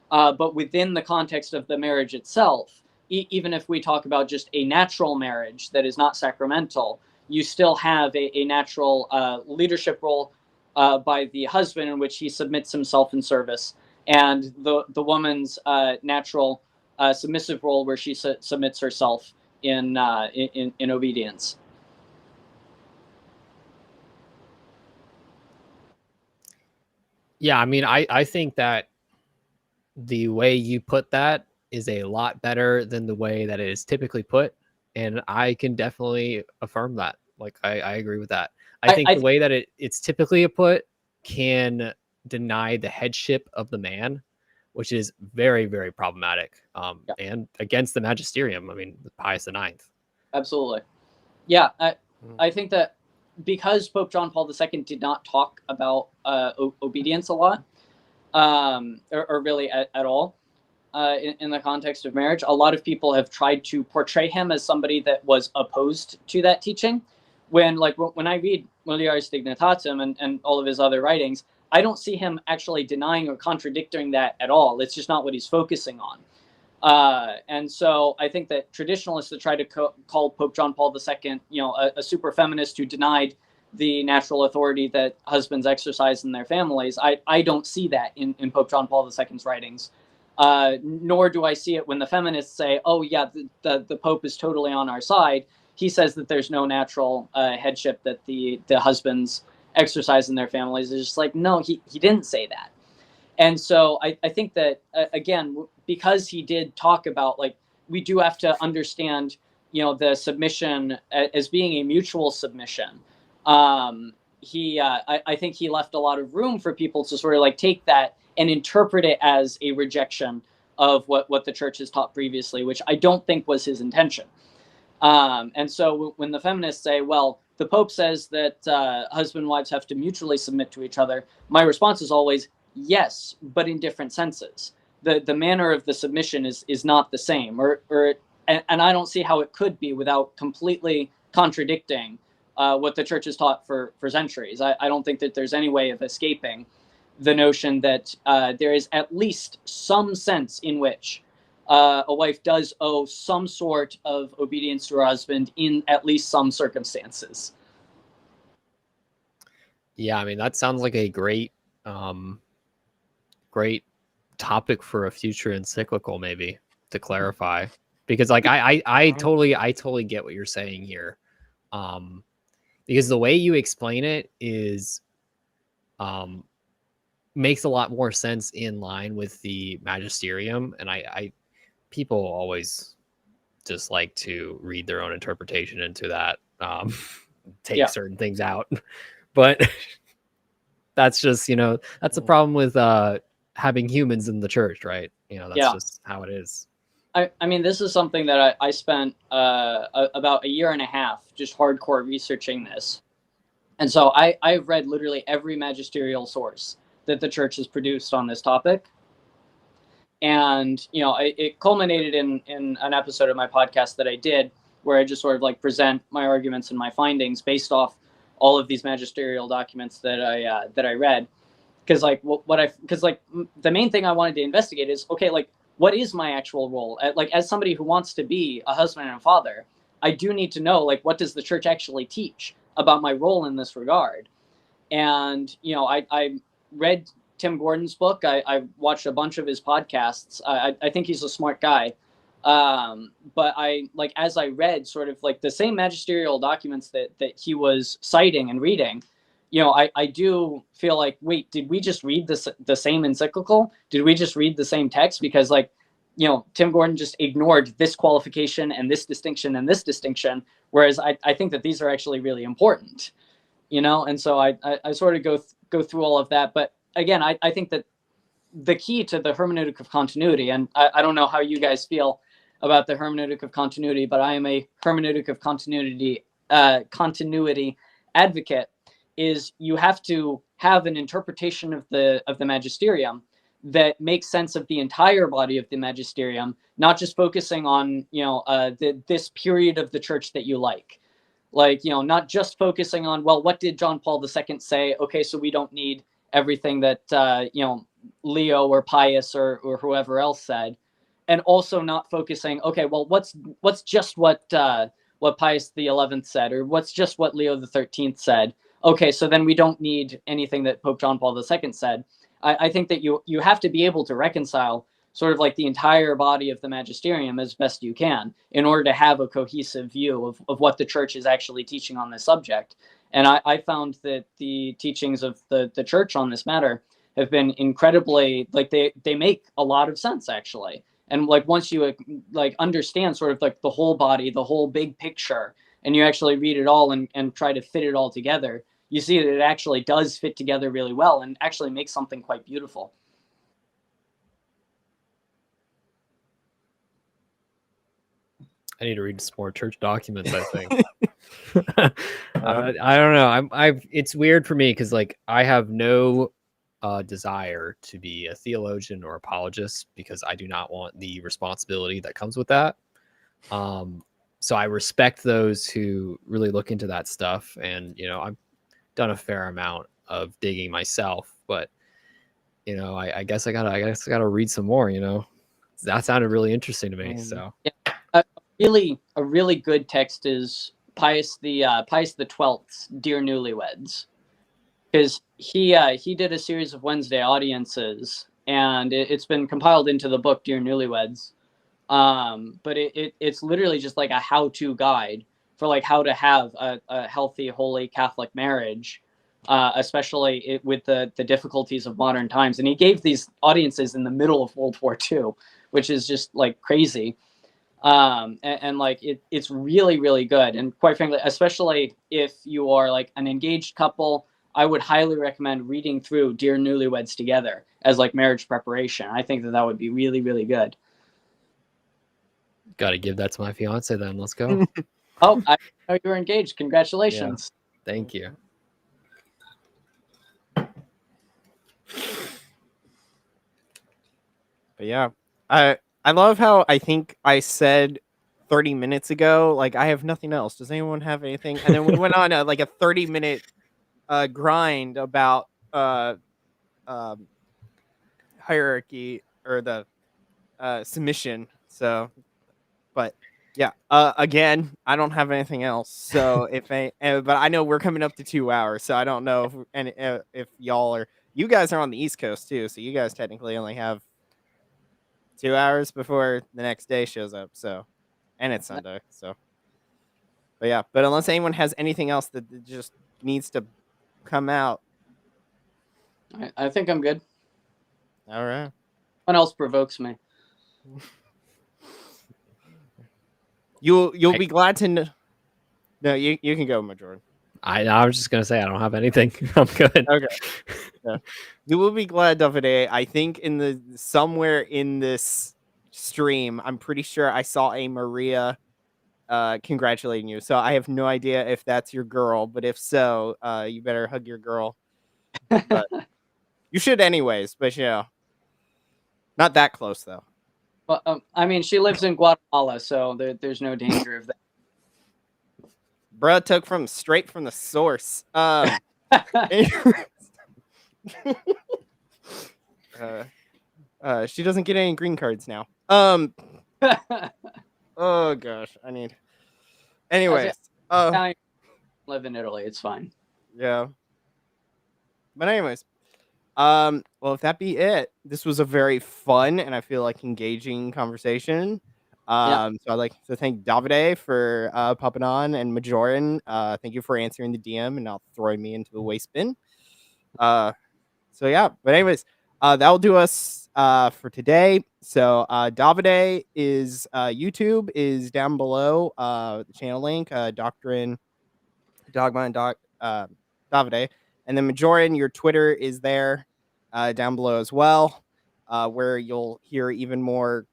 but within the context of the marriage itself. Even if we talk about just a natural marriage that is not sacramental, you still have a natural leadership role by the husband, in which he submits himself in service, and the woman's natural submissive role, where she submits herself in obedience. Yeah, I mean, I think that the way you put that is a lot better than the way that it is typically put, and I can definitely affirm that. Like, I agree with that. I think the way that it's typically put can deny the headship of the man, which is very, very problematic, and against the magisterium. I mean, Pius IX. Absolutely. Yeah, I think that because Pope John Paul II did not talk about obedience a lot, or really at all, in the context of marriage, a lot of people have tried to portray him as somebody that was opposed to that teaching. When I read Mulieris Dignitatem and all of his other writings, I don't see him actually denying or contradicting that at all. It's just not what he's focusing on. And so I think that traditionalists that try to call Pope John Paul II, a super feminist who denied the natural authority that husbands exercise in their families, I don't see that in Pope John Paul II's writings. Nor do I see it when the feminists say, oh yeah, the Pope is totally on our side. He says that there's no natural headship that the husbands exercise in their families. It's just like, no, he didn't say that. And so I think that, again, because he did talk about, like, we do have to understand, the submission as being a mutual submission. I think he left a lot of room for people to sort of like take that and interpret it as a rejection of what the church has taught previously, which I don't think was his intention. And so when the feminists say, well, the Pope says that husband and wives have to mutually submit to each other, my response is always yes, but in different senses. The manner of the submission is not the same, and I don't see how it could be without completely contradicting what the church has taught for centuries. I don't think that there's any way of escaping the notion that there is at least some sense in which a wife does owe some sort of obedience to her husband in at least some circumstances. Yeah, I mean, that sounds like a great great topic for a future encyclical, maybe, to clarify, because like I totally get what you're saying here, because the way you explain it is makes a lot more sense in line with the magisterium, and I people always just like to read their own interpretation into that, take certain things out, but that's just, that's the problem with having humans in the church, right? That's just how it is. I mean, this is something that I spent about a year and a half just hardcore researching this. And so I've read literally every magisterial source that the church has produced on this topic. And, it culminated in an episode of my podcast that I did where I just sort of like present my arguments and my findings based off all of these magisterial documents that I read. Because the main thing I wanted to investigate is, okay, like, what is my actual role? Like, as somebody who wants to be a husband and a father, I do need to know, like, what does the church actually teach about my role in this regard? And, I read Tim Gordon's book. I watched a bunch of his podcasts. I think he's a smart guy. But as I read sort of like the same magisterial documents that he was citing and reading, I do feel like, wait, did we just read the same encyclical? Did we just read the same text? Because Tim Gordon just ignored this qualification and this distinction and this distinction, whereas I think that these are actually really important, and so I sort of go through all of that. But again, I think that the key to the hermeneutic of continuity, and I don't know how you guys feel about the hermeneutic of continuity, but I am a hermeneutic of continuity advocate, is you have to have an interpretation of the magisterium that makes sense of the entire body of the magisterium, not just focusing on this period of the church that you like, not just focusing on, well, what did John Paul II say? Okay, so we don't need everything that Leo or Pius or whoever else said, and also not focusing, okay, well, what's just what Pius XI said, or what's just what Leo XIII said. Okay, so then we don't need anything that Pope John Paul II said. I think that you have to be able to reconcile sort of like the entire body of the magisterium as best you can in order to have a cohesive view of what the church is actually teaching on this subject. And I found that the teachings of the church on this matter have been incredibly, like, they make a lot of sense, actually. And like, once you like understand sort of like the whole body, the whole big picture, and you actually read it all and try to fit it all together, you see that it actually does fit together really well and actually makes something quite beautiful. I need to read some more church documents, I think. I don't know. It's weird for me because like I have no desire to be a theologian or apologist because I do not want the responsibility that comes with that. So I respect those who really look into that stuff, and I've done a fair amount of digging myself, but I guess I gotta read some more. That sounded really interesting to me. So yeah. A really good text is Pius XII's Dear Newlyweds, because he did a series of Wednesday audiences, and it's been compiled into the book Dear Newlyweds. But it's literally just like a how-to guide for like how to have a healthy, holy Catholic marriage, especially with the difficulties of modern times. And he gave these audiences in the middle of World War II, which is just like crazy. And like it's really, really good. And quite frankly, especially if you are like an engaged couple, I would highly recommend reading through Dear Newlyweds together as like marriage preparation. I think that would be really, really good. Got to give that to my fiance then. Let's go. Oh, I know you were engaged. Congratulations. Thank you. But yeah, I love how I think I said 30 minutes ago, like, I have nothing else. Does anyone have anything? And then we went on like a 30-minute grind about um, hierarchy or the submission. So, but yeah, again, I don't have anything else. So but I know we're coming up to 2 hours, so I don't know if you guys are on the East Coast too, so you guys technically only have 2 hours before the next day shows up. So, and it's Sunday. So, but yeah, but unless anyone has anything else that just needs to come out. I think I'm good. All right. What else provokes me? You'll be glad to know. No, you can go, Majorian. I was just gonna say I don't have anything. I'm good. Okay. Yeah. You will be glad, Davide. I think somewhere in this stream, I'm pretty sure I saw a Maria congratulating you. So I have no idea if that's your girl, but if so, you better hug your girl. But you should anyways, but not that close though. Well, I mean, she lives in Guatemala, so there's no danger of that. Bruh took straight from the source. She doesn't get any green cards now. Oh gosh, anyways. Live in Italy, it's fine. Yeah. But anyways, well, if that be it, this was a very fun and I feel like engaging conversation. So I'd like to thank Davide for popping on, and Majorian, thank you for answering the DM and not throwing me into the waste bin. So yeah, but anyways, that'll do us for today. So Davide is YouTube is down below, the channel link, Doctrine, Dogma, and Davide, and then Majorian, your Twitter is there down below as well, where you'll hear even more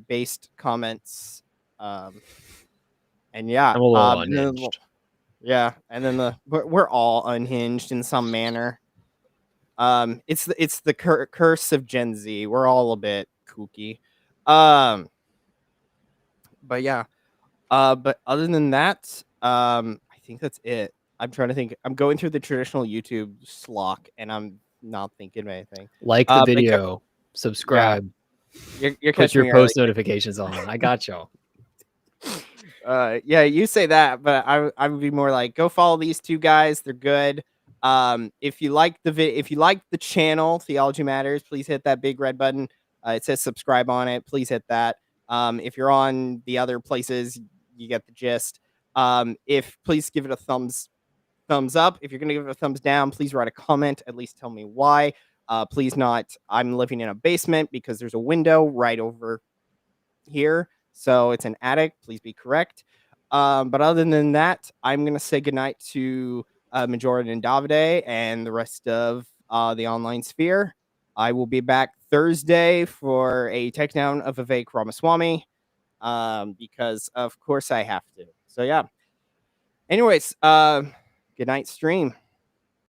based comments. And yeah, I'm a little unhinged. And then we're all unhinged in some manner. It's the curse of Gen Z. We're all a bit kooky. But yeah. But other than that, I think that's it. I'm trying to think. I'm going through the traditional YouTube slock, and I'm not thinking of anything. Like the video, subscribe. Yeah. You're put catching your me post notifications on. I got y'all. Yeah, you say that, but I would be more like, go follow these two guys. They're good. If you like the channel, Theology Matters, please hit that big red button. It says subscribe on it. Please hit that. If you're on the other places, you get the gist. Please give it a thumbs up. If you're gonna give it a thumbs down, please write a comment. At least tell me why. Please not. I'm living in a basement because there's a window right over here. So it's an attic. Please be correct. But other than that, I'm going to say goodnight to Majorian and Davide and the rest of the online sphere. I will be back Thursday for a takedown of Vivek Ramaswamy because, of course, I have to. So, yeah. Anyways, good night, stream.